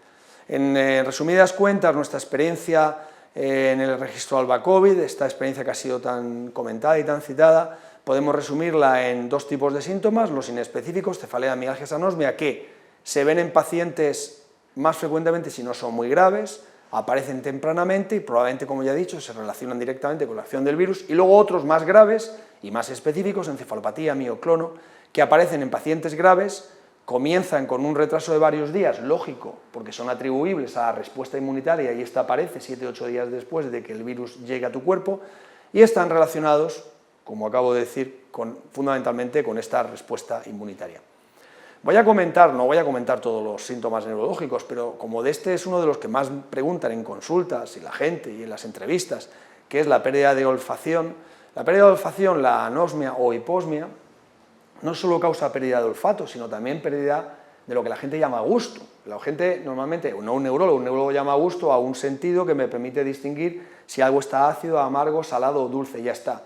En resumidas cuentas, nuestra experiencia en el registro ALBA-COVID, esta experiencia que ha sido tan comentada y tan citada, podemos resumirla en dos tipos de síntomas, los inespecíficos, cefalea, mialgias, anosmia, que se ven en pacientes más frecuentemente si no son muy graves, aparecen tempranamente y probablemente, como ya he dicho, se relacionan directamente con la acción del virus, y luego otros más graves y más específicos, encefalopatía, mioclono, que aparecen en pacientes graves, comienzan con un retraso de varios días, lógico, porque son atribuibles a la respuesta inmunitaria y esta aparece 7 u 8 días después de que el virus llegue a tu cuerpo, y están relacionados, como acabo de decir, fundamentalmente con esta respuesta inmunitaria. No voy a comentar todos los síntomas neurológicos, pero como de este es uno de los que más preguntan en consultas y la gente y en las entrevistas, que es la pérdida de olfacción. La pérdida de olfacción, la anosmia o hiposmia, no solo causa pérdida de olfato, sino también pérdida de lo que la gente llama gusto. La gente normalmente, no un neurólogo llama gusto a un sentido que me permite distinguir si algo está ácido, amargo, salado o dulce, ya está.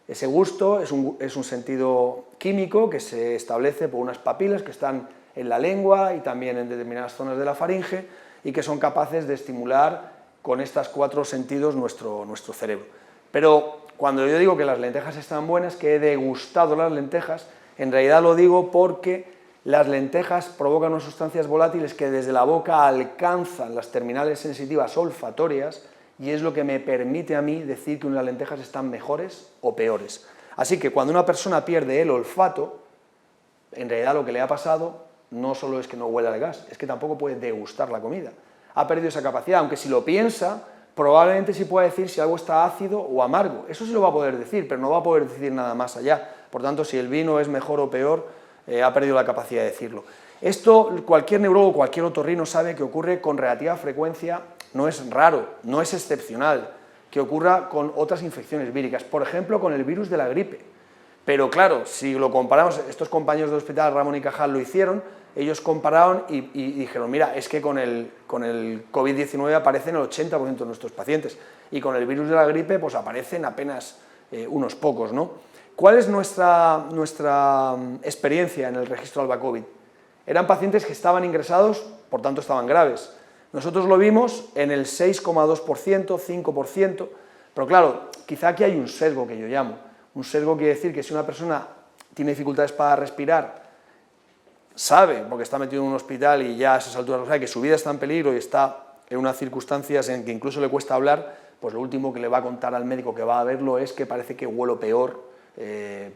Ese gusto es un sentido químico que se establece por unas papilas que están en la lengua y también en determinadas zonas de la faringe y que son capaces de estimular con estos 4 sentidos nuestro cerebro. Pero Cuando yo digo que las lentejas están buenas, que he degustado las lentejas, en realidad lo digo porque las lentejas provocan unas sustancias volátiles que desde la boca alcanzan las terminales sensitivas olfatorias y es lo que me permite a mí decir que unas lentejas están mejores o peores. Así que cuando una persona pierde el olfato, en realidad lo que le ha pasado no solo es que no huele al gas, es que tampoco puede degustar la comida. Ha perdido esa capacidad, aunque si lo piensa, probablemente sí pueda decir si algo está ácido o amargo. Eso sí lo va a poder decir, pero no va a poder decir nada más allá. Por tanto, si el vino es mejor o peor, ha perdido la capacidad de decirlo. Esto cualquier neurólogo, cualquier otorrino sabe que ocurre con relativa frecuencia, no es raro, no es excepcional, que ocurra con otras infecciones víricas, por ejemplo con el virus de la gripe. Pero claro, si lo comparamos, estos compañeros del hospital Ramón y Cajal lo hicieron, ellos compararon y dijeron, mira, es que con el COVID-19 aparecen el 80% de nuestros pacientes y con el virus de la gripe pues aparecen apenas unos pocos, ¿no? ¿Cuál es nuestra experiencia en el registro ALBA-COVID? Eran pacientes que estaban ingresados, por tanto estaban graves. Nosotros lo vimos en el 6,2%, 5%, pero claro, quizá aquí hay un sesgo que yo llamo. Un sesgo quiere decir que si una persona tiene dificultades para respirar, sabe, porque está metido en un hospital y ya a esas alturas lo sabe, que su vida está en peligro y está en unas circunstancias en que incluso le cuesta hablar, pues lo último que le va a contar al médico que va a verlo es que parece que huelo peor,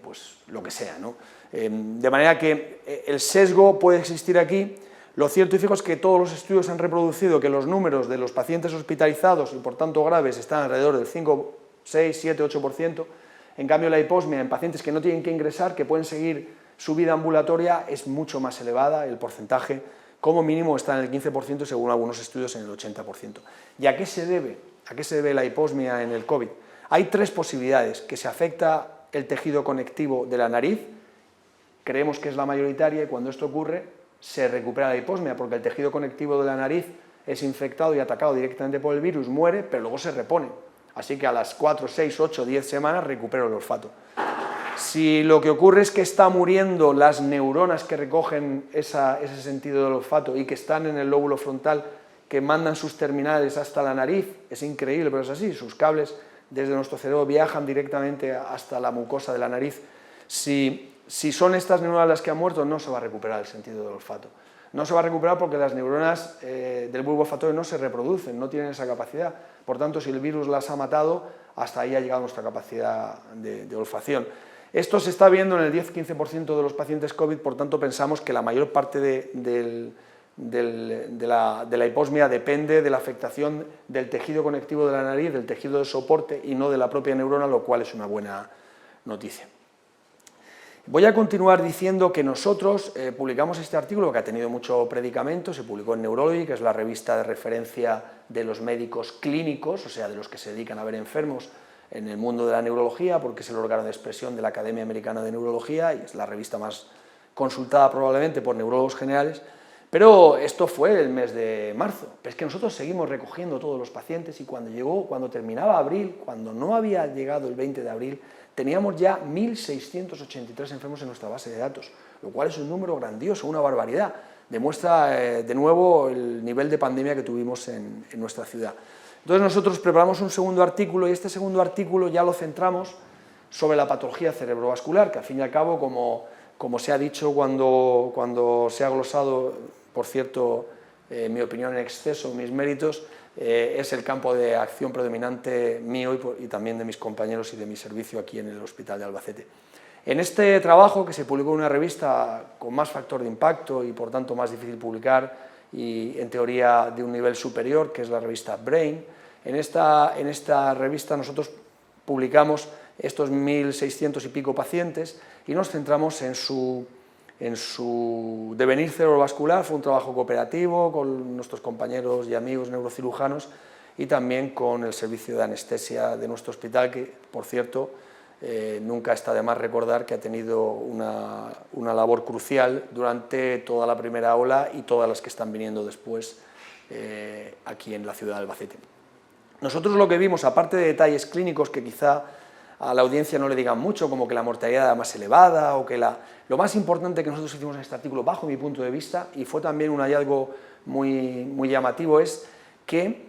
pues lo que sea, ¿no? De manera que el sesgo puede existir aquí. Lo cierto y fijo es que todos los estudios han reproducido que los números de los pacientes hospitalizados y por tanto graves están alrededor del 5, 6, 7, 8%. En cambio la hiposmia en pacientes que no tienen que ingresar, que pueden seguir su vida ambulatoria, es mucho más elevada, el porcentaje como mínimo está en el 15%, según algunos estudios en el 80%. ¿Y a qué se debe? ¿A qué se debe la hiposmia en el COVID? Hay tres posibilidades: que se afecta el tejido conectivo de la nariz, creemos que es la mayoritaria, y cuando esto ocurre se recupera la hiposmia, porque el tejido conectivo de la nariz es infectado y atacado directamente por el virus, muere, pero luego se repone. Así que a las 4, 6, 8, 10 semanas recupero el olfato. Si lo que ocurre es que está muriendo las neuronas que recogen ese sentido del olfato y que están en el lóbulo frontal, que mandan sus terminales hasta la nariz, es increíble, pero es así, sus cables desde nuestro cerebro viajan directamente hasta la mucosa de la nariz. Si son estas neuronas las que han muerto, no se va a recuperar el sentido del olfato. No se va a recuperar porque las neuronas del bulbo olfatorio no se reproducen, no tienen esa capacidad. Por tanto, si el virus las ha matado, hasta ahí ha llegado nuestra capacidad de olfacción. Esto se está viendo en el 10-15% de los pacientes COVID, por tanto pensamos que la mayor parte de la hiposmia depende de la afectación del tejido conectivo de la nariz, del tejido de soporte y no de la propia neurona, lo cual es una buena noticia. Voy a continuar diciendo que nosotros publicamos este artículo que ha tenido mucho predicamento, se publicó en Neurology, que es la revista de referencia de los médicos clínicos, o sea, de los que se dedican a ver enfermos en el mundo de la neurología, porque es el órgano de expresión de la Academia Americana de Neurología y es la revista más consultada probablemente por neurólogos generales. Pero esto fue el mes de marzo, pero es que nosotros seguimos recogiendo todos los pacientes y cuando terminaba abril, cuando no había llegado el 20 de abril, teníamos ya 1.683 enfermos en nuestra base de datos, lo cual es un número grandioso, una barbaridad. Demuestra de nuevo el nivel de pandemia que tuvimos en nuestra ciudad. Entonces nosotros preparamos un segundo artículo y este segundo artículo ya lo centramos sobre la patología cerebrovascular, que al fin y al cabo, como se ha dicho cuando se ha glosado, por cierto, mi opinión en exceso, mis méritos, es el campo de acción predominante mío y también de mis compañeros y de mi servicio aquí en el Hospital de Albacete. En este trabajo, que se publicó en una revista con más factor de impacto y por tanto más difícil publicar y en teoría de un nivel superior, que es la revista Brain, en esta revista nosotros publicamos estos 1.600 y pico pacientes y nos centramos en su devenir cerebrovascular. Fue un trabajo cooperativo con nuestros compañeros y amigos neurocirujanos y también con el servicio de anestesia de nuestro hospital, que, por cierto, nunca está de más recordar que ha tenido una labor crucial durante toda la primera ola y todas las que están viniendo después aquí en la ciudad de Albacete. Nosotros lo que vimos, aparte de detalles clínicos que quizá a la audiencia no le digan mucho, como que la mortalidad era más elevada o que lo más importante que nosotros hicimos en este artículo, bajo mi punto de vista, y fue también un hallazgo muy llamativo, es que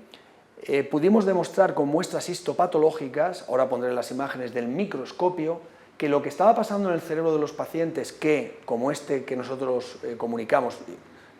pudimos demostrar con muestras histopatológicas, ahora pondré las imágenes del microscopio, que lo que estaba pasando en el cerebro de los pacientes que, como este que nosotros comunicamos,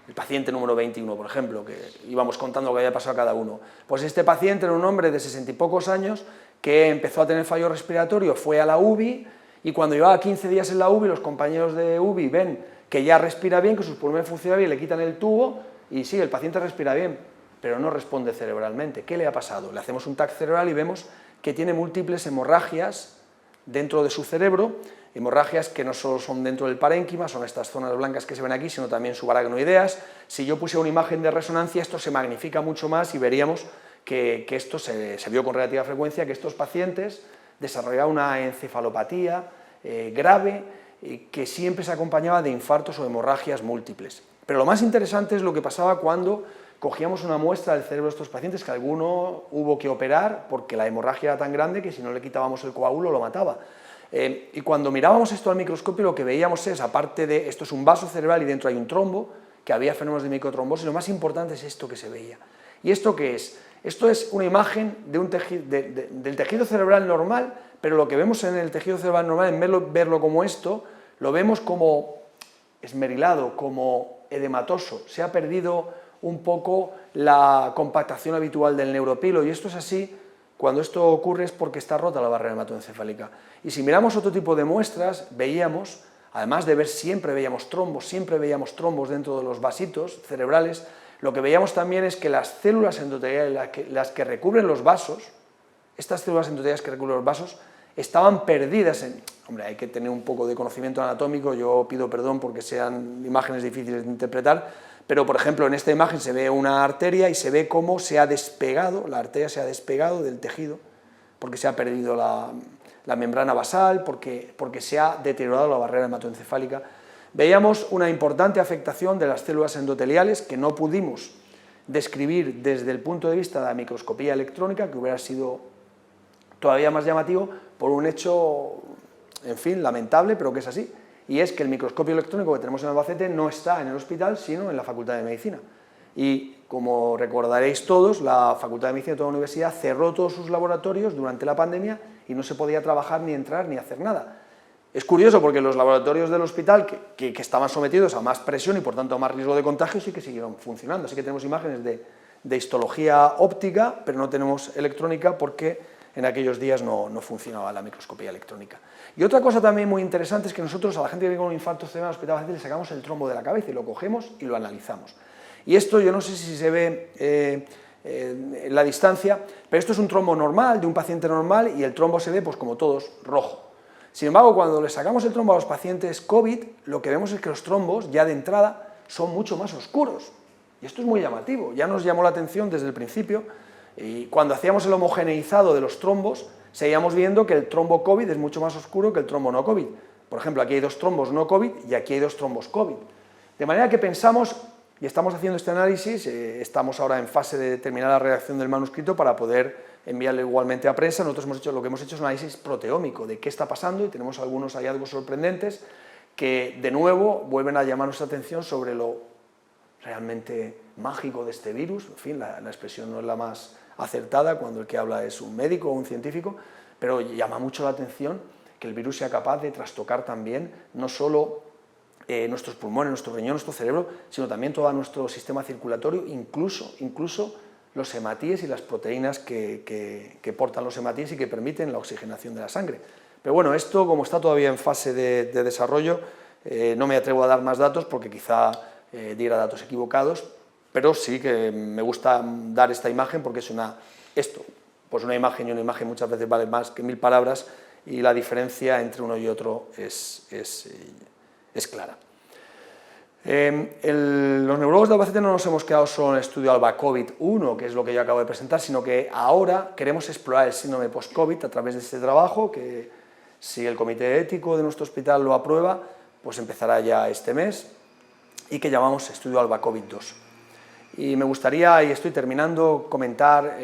el paciente número 21, por ejemplo, que íbamos contando lo que había pasado a cada uno, pues este paciente era un hombre de 60 y pocos años que empezó a tener fallo respiratorio, fue a la UBI y cuando llevaba 15 días en la UBI, los compañeros de UBI ven que ya respira bien, que sus pulmones funcionan bien, le quitan el tubo y sí, el paciente respira bien, pero no responde cerebralmente. ¿Qué le ha pasado? Le hacemos un TAC cerebral y vemos que tiene múltiples hemorragias dentro de su cerebro, hemorragias que no solo son dentro del parénquima, son estas zonas blancas que se ven aquí, sino también subaracnoideas. Si yo pusiera una imagen de resonancia, esto se magnifica mucho más y veríamos que esto se vio con relativa frecuencia, que estos pacientes desarrollaban una encefalopatía grave que siempre se acompañaba de infartos o hemorragias múltiples. Pero lo más interesante es lo que pasaba cuando cogíamos una muestra del cerebro de estos pacientes, que alguno hubo que operar porque la hemorragia era tan grande que si no le quitábamos el coágulo lo mataba. Y cuando mirábamos esto al microscopio lo que veíamos es, aparte de esto es un vaso cerebral y dentro hay un trombo, que había fenómenos de microtrombosis, lo más importante es esto que se veía. ¿Y esto qué es? Esto es una imagen de del tejido cerebral normal, pero lo que vemos en el tejido cerebral normal, en verlo como esto, lo vemos como esmerilado, como edematoso, se ha perdido un poco la compactación habitual del neuropilo, y esto es así, cuando esto ocurre es porque está rota la barrera hematoencefálica. Y si miramos otro tipo de muestras, veíamos, además de ver siempre veíamos trombos dentro de los vasitos cerebrales, lo que veíamos también es que las células endoteliales, las que recubren los vasos, estas células endoteliales que recubren los vasos, estaban perdidas en... Hombre, hay que tener un poco de conocimiento anatómico, yo pido perdón porque sean imágenes difíciles de interpretar, pero por ejemplo en esta imagen se ve una arteria y se ve cómo se ha despegado, la arteria se ha despegado del tejido, porque se ha perdido la membrana basal, porque se ha deteriorado la barrera hematoencefálica. Veíamos una importante afectación de las células endoteliales que no pudimos describir desde el punto de vista de la microscopía electrónica, que hubiera sido todavía más llamativo por un hecho, en fin, lamentable, pero que es así, y es que el microscopio electrónico que tenemos en Albacete no está en el hospital, sino en la Facultad de Medicina. Y, como recordaréis todos, la Facultad de Medicina de toda la universidad cerró todos sus laboratorios durante la pandemia y no se podía trabajar, ni entrar, ni hacer nada. Es curioso porque los laboratorios del hospital, que estaban sometidos a más presión y por tanto a más riesgo de contagio, sí que siguieron funcionando. Así que tenemos imágenes de histología óptica, pero no tenemos electrónica porque en aquellos días no funcionaba la microscopía electrónica. Y otra cosa también muy interesante es que nosotros a la gente que viene con un infarto cerebral al hospital a veces le sacamos el trombo de la cabeza y lo cogemos y lo analizamos. Y esto yo no sé si se ve en la distancia, pero esto es un trombo normal, de un paciente normal, y el trombo se ve, pues como todos, rojo. Sin embargo, cuando le sacamos el trombo a los pacientes COVID, lo que vemos es que los trombos, ya de entrada, son mucho más oscuros. Y esto es muy llamativo, ya nos llamó la atención desde el principio, y cuando hacíamos el homogeneizado de los trombos, seguíamos viendo que el trombo COVID es mucho más oscuro que el trombo no COVID. Por ejemplo, aquí hay dos trombos no COVID y aquí hay dos trombos COVID. De manera que pensamos, y estamos haciendo este análisis, estamos ahora en fase de terminar la redacción del manuscrito para poder enviarlo igualmente a prensa. Nosotros lo que hemos hecho es un análisis proteómico de qué está pasando y tenemos algunos hallazgos sorprendentes que, de nuevo, vuelven a llamar nuestra atención sobre lo realmente mágico de este virus. En fin, la expresión no es la más acertada cuando el que habla es un médico o un científico, pero llama mucho la atención que el virus sea capaz de trastocar también no solo nuestros pulmones, nuestro riñón, nuestro cerebro, sino también todo nuestro sistema circulatorio, incluso los hematíes y las proteínas que portan los hematíes y que permiten la oxigenación de la sangre. Pero bueno, esto, como está todavía en fase de desarrollo, no me atrevo a dar más datos porque quizá diera datos equivocados, pero sí que me gusta dar esta imagen porque es una imagen, y una imagen muchas veces vale más que 1000 palabras, y la diferencia entre uno y otro es clara. Los neurólogos de Albacete no nos hemos quedado solo en el estudio ALBA-COVID-1, que es lo que yo acabo de presentar, sino que ahora queremos explorar el síndrome post-COVID a través de este trabajo, que si el comité ético de nuestro hospital lo aprueba, pues empezará ya este mes, y que llamamos estudio ALBA-COVID-2. Y me gustaría, y estoy terminando, comentar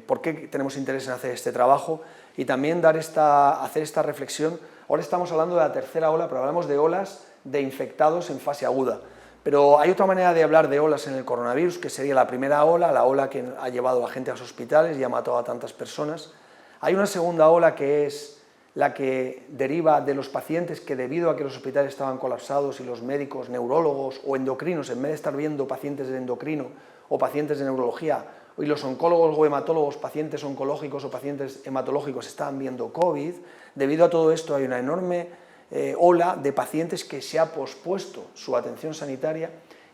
por qué tenemos interés en hacer este trabajo y también hacer esta reflexión. Ahora estamos hablando de la tercera ola, pero hablamos de olas de infectados en fase aguda. Pero hay otra manera de hablar de olas en el coronavirus, que sería la primera ola, la ola que ha llevado a la gente a los hospitales y ha matado a tantas personas. Hay una segunda ola que es la que deriva de los pacientes que, debido a que los hospitales estaban colapsados y los médicos, neurólogos o endocrinos, en vez de estar viendo pacientes de endocrino o pacientes de neurología, y los oncólogos o hematólogos, pacientes oncológicos o pacientes hematológicos, estaban viendo COVID, debido a todo esto hay una enorme ola de pacientes que se ha pospuesto su atención sanitaria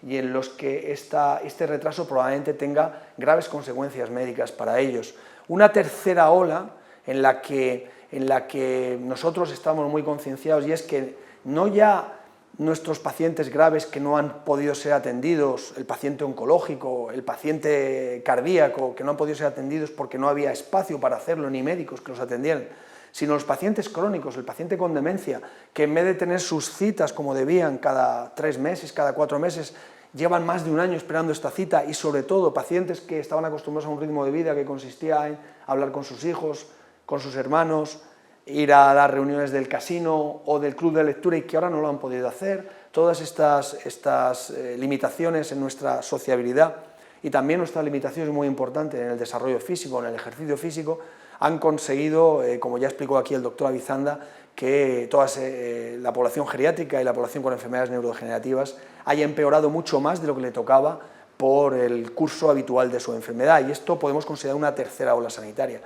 y en los que este retraso probablemente tenga graves consecuencias médicas para ellos. Una tercera ola en la que nosotros estamos muy concienciados, y es que no ya nuestros pacientes graves que no han podido ser atendidos, el paciente oncológico, el paciente cardíaco, que no han podido ser atendidos porque no había espacio para hacerlo ni médicos que los atendieran, sino los pacientes crónicos, el paciente con demencia, que en vez de tener sus citas como debían cada 3 meses, cada 4 meses, llevan más de un año esperando esta cita, y sobre todo pacientes que estaban acostumbrados a un ritmo de vida que consistía en hablar con sus hijos, con sus hermanos, ir a las reuniones del casino o del club de lectura y que ahora no lo han podido hacer. Todas estas limitaciones en nuestra sociabilidad y también nuestras limitaciones muy importantes en el desarrollo físico, en el ejercicio físico, han conseguido, como ya explicó aquí el doctor Avizanda, que la población geriátrica y la población con enfermedades neurodegenerativas haya empeorado mucho más de lo que le tocaba por el curso habitual de su enfermedad, y esto podemos considerar una tercera ola sanitaria.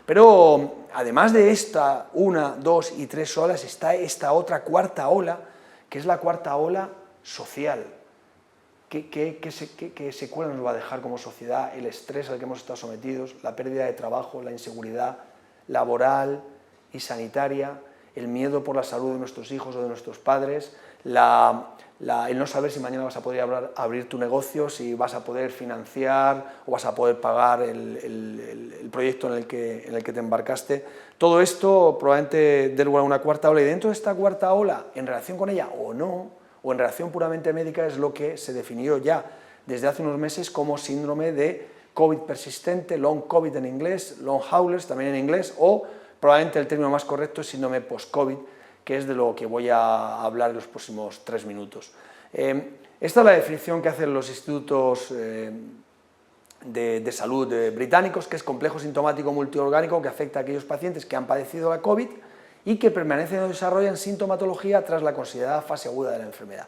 Pero además de esta 1, 2 y 3 olas, está esta otra cuarta ola, que es la cuarta ola social. ¿Qué secuela nos va a dejar como sociedad el estrés al que hemos estado sometidos, la pérdida de trabajo, la inseguridad laboral y sanitaria, el miedo por la salud de nuestros hijos o de nuestros padres, el no saber si mañana vas a poder abrir tu negocio, si vas a poder financiar o vas a poder pagar el proyecto en el que te embarcaste? Todo esto probablemente dé lugar a una cuarta ola, y dentro de esta cuarta ola, en relación con ella o no, o en relación puramente médica, es lo que se definió ya desde hace unos meses como síndrome de COVID persistente, long COVID en inglés, long haulers también en inglés, o probablemente el término más correcto es síndrome post-COVID, que es de lo que voy a hablar en los próximos 3 minutos. Esta es la definición que hacen los institutos de salud británicos, que es complejo sintomático multiorgánico que afecta a aquellos pacientes que han padecido la COVID y que permanecen o desarrollan sintomatología tras la considerada fase aguda de la enfermedad.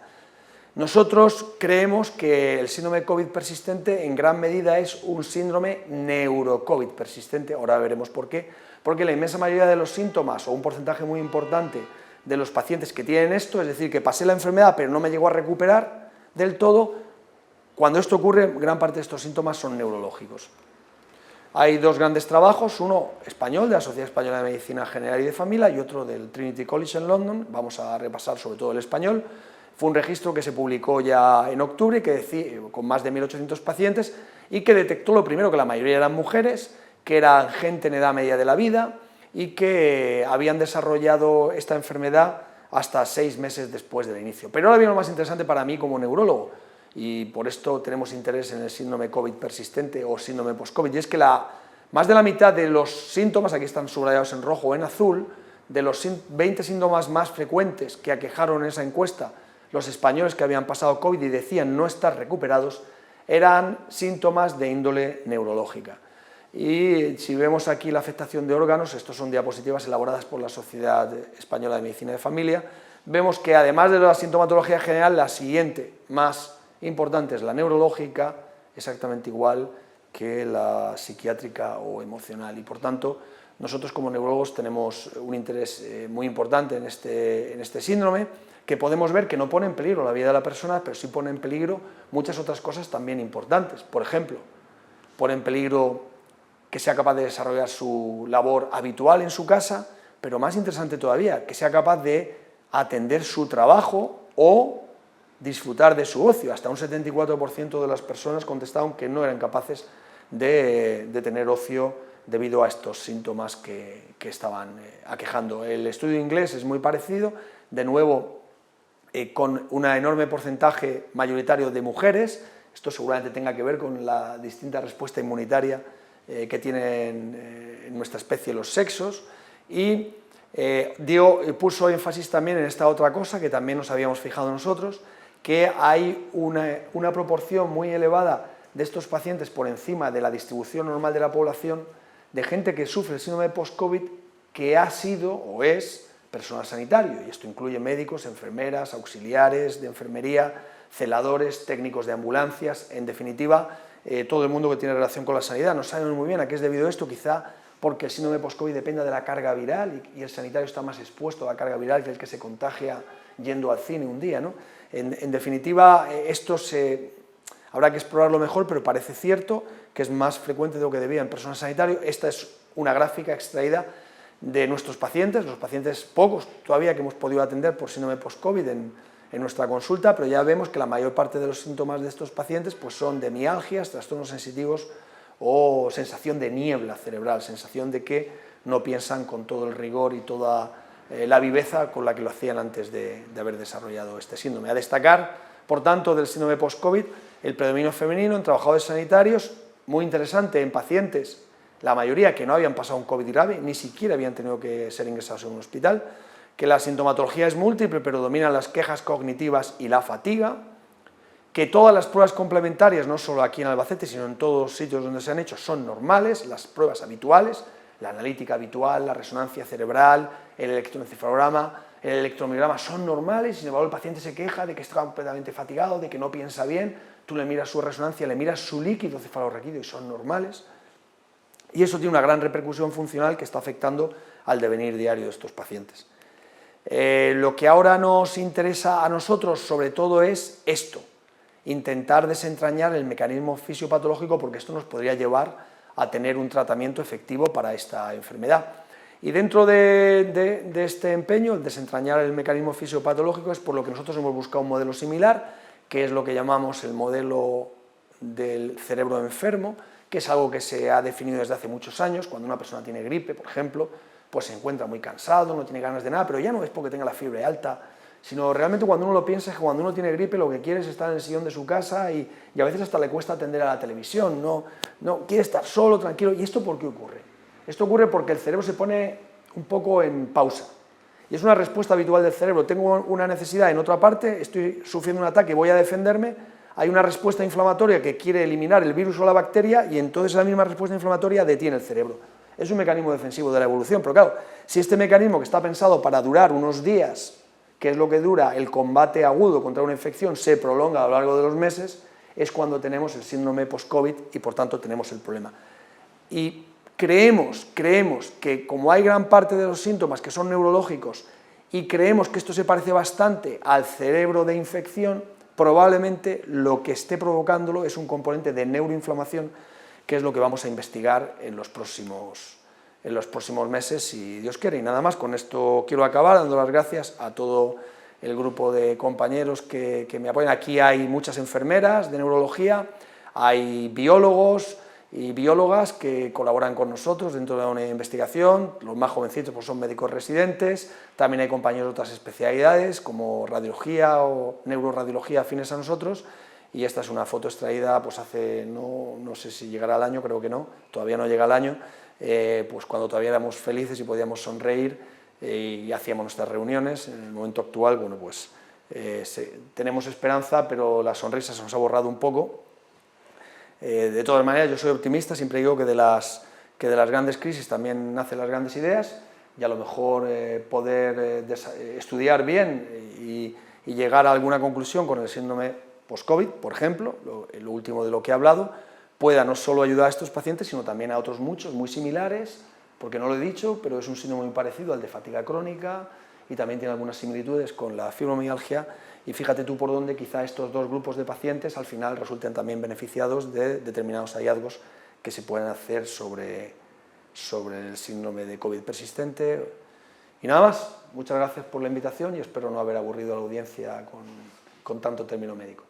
Nosotros creemos que el síndrome COVID persistente en gran medida es un síndrome neuro-COVID persistente. Ahora veremos por qué. Porque la inmensa mayoría de los síntomas, o un porcentaje muy importante de los pacientes que tienen esto, es decir, que pasé la enfermedad pero no me llegó a recuperar del todo, cuando esto ocurre, gran parte de estos síntomas son neurológicos. Hay 2 grandes trabajos, uno español, de la Sociedad Española de Medicina General y de Familia, y otro del Trinity College en London. Vamos a repasar sobre todo el español. Fue un registro que se publicó ya en octubre, con más de 1.800 pacientes, y que detectó lo primero, que la mayoría eran mujeres, que eran gente en edad media de la vida y que habían desarrollado esta enfermedad hasta 6 meses después del inicio. Pero ahora viene lo más interesante para mí como neurólogo, y por esto tenemos interés en el síndrome COVID persistente o síndrome post-COVID, y es que más de la mitad de los síntomas, aquí están subrayados en rojo o en azul, de los 20 síntomas más frecuentes que aquejaron en esa encuesta los españoles que habían pasado COVID y decían no estar recuperados, eran síntomas de índole neurológica. Y si vemos aquí la afectación de órganos, estos son diapositivas elaboradas por la Sociedad Española de Medicina de Familia, vemos que además de la sintomatología general, la siguiente más importante es la neurológica, exactamente igual que la psiquiátrica o emocional, y por tanto nosotros como neurólogos tenemos un interés muy importante en este síndrome, que podemos ver que no pone en peligro la vida de la persona, pero sí pone en peligro muchas otras cosas también importantes. Por ejemplo, pone en peligro que sea capaz de desarrollar su labor habitual en su casa, pero más interesante todavía, que sea capaz de atender su trabajo o disfrutar de su ocio. Hasta un 74% de las personas contestaron que no eran capaces de tener ocio debido a estos síntomas que estaban aquejando. El estudio inglés es muy parecido, de nuevo con un enorme porcentaje mayoritario de mujeres. Esto seguramente tenga que ver con la distinta respuesta inmunitaria que tienen en nuestra especie los sexos, y puso énfasis también en esta otra cosa que también nos habíamos fijado nosotros, que hay una proporción muy elevada de estos pacientes por encima de la distribución normal de la población, de gente que sufre el síndrome post-COVID que ha sido o es personal sanitario, y esto incluye médicos, enfermeras, auxiliares de enfermería, celadores, técnicos de ambulancias, en definitiva, todo el mundo que tiene relación con la sanidad. No sabemos muy bien a qué es debido esto, quizá porque el síndrome post-COVID depende de la carga viral y el sanitario está más expuesto a la carga viral que el que se contagia yendo al cine un día, ¿no? En definitiva, esto habrá que explorarlo mejor, pero parece cierto que es más frecuente de lo que debía en personal sanitario. Esta es una gráfica extraída de nuestros pacientes, los pacientes pocos todavía que hemos podido atender por síndrome post-COVID en nuestra consulta, pero ya vemos que la mayor parte de los síntomas de estos pacientes pues son de mialgias, trastornos sensitivos o sensación de niebla cerebral, sensación de que no piensan con todo el rigor y toda la viveza con la que lo hacían antes de haber desarrollado este síndrome. A destacar, por tanto, del síndrome post-COVID, el predominio femenino en trabajadores sanitarios, muy interesante en pacientes, la mayoría que no habían pasado un COVID grave, ni siquiera habían tenido que ser ingresados en un hospital, que la sintomatología es múltiple, pero dominan las quejas cognitivas y la fatiga, que todas las pruebas complementarias, no solo aquí en Albacete, sino en todos los sitios donde se han hecho, son normales, las pruebas habituales, la analítica habitual, la resonancia cerebral, el electroencefalograma, el electromiograma son normales, sin embargo el paciente se queja de que está completamente fatigado, de que no piensa bien, tú le miras su resonancia, le miras su líquido cefalorraquídeo y son normales, y eso tiene una gran repercusión funcional que está afectando al devenir diario de estos pacientes. Lo que ahora nos interesa a nosotros sobre todo es esto, intentar desentrañar el mecanismo fisiopatológico, porque esto nos podría llevar a tener un tratamiento efectivo para esta enfermedad. Y dentro de este empeño, el desentrañar el mecanismo fisiopatológico, es por lo que nosotros hemos buscado un modelo similar, que es lo que llamamos el modelo del cerebro enfermo, que es algo que se ha definido desde hace muchos años. Cuando una persona tiene gripe, por ejemplo, pues se encuentra muy cansado, no tiene ganas de nada, pero ya no es porque tenga la fiebre alta, sino realmente cuando uno lo piensa es que cuando uno tiene gripe lo que quiere es estar en el sillón de su casa y a veces hasta le cuesta atender a la televisión, no quiere estar solo, tranquilo. ¿Y esto por qué ocurre? Esto ocurre porque el cerebro se pone un poco en pausa y es una respuesta habitual del cerebro. Tengo una necesidad en otra parte, estoy sufriendo un ataque, voy a defenderme, hay una respuesta inflamatoria que quiere eliminar el virus o la bacteria y entonces la misma respuesta inflamatoria detiene el cerebro. Es un mecanismo defensivo de la evolución, pero claro, si este mecanismo que está pensado para durar unos días, que es lo que dura el combate agudo contra una infección, se prolonga a lo largo de los meses, es cuando tenemos el síndrome post-COVID y por tanto tenemos el problema. Y creemos que como hay gran parte de los síntomas que son neurológicos y creemos que esto se parece bastante al cerebro de infección, probablemente lo que esté provocándolo es un componente de neuroinflamación, que es lo que vamos a investigar en los próximos meses, si Dios quiere. Y nada más, con esto quiero acabar dando las gracias a todo el grupo de compañeros que me apoyan. Aquí hay muchas enfermeras de neurología, hay biólogos y biólogas que colaboran con nosotros dentro de una investigación. Los más jovencitos pues son médicos residentes, también hay compañeros de otras especialidades como radiología o neuroradiología afines a nosotros. Y esta es una foto extraída pues hace, no sé si llegará al año, creo que no, todavía no llega al año, pues cuando todavía éramos felices y podíamos sonreír y hacíamos nuestras reuniones. En el momento actual, bueno, pues tenemos esperanza, pero la sonrisa se nos ha borrado un poco. De todas maneras, yo soy optimista, siempre digo que de las grandes crisis también nacen las grandes ideas, y a lo mejor poder estudiar bien y llegar a alguna conclusión con el síndrome post-COVID, por ejemplo, lo último de lo que he hablado, pueda no solo ayudar a estos pacientes, sino también a otros muchos, muy similares, porque no lo he dicho, pero es un síndrome muy parecido al de fatiga crónica y también tiene algunas similitudes con la fibromialgia, y fíjate tú por dónde quizá estos dos grupos de pacientes al final resulten también beneficiados de determinados hallazgos que se pueden hacer sobre el síndrome de COVID persistente. Y nada más, muchas gracias por la invitación y espero no haber aburrido a la audiencia con tanto término médico.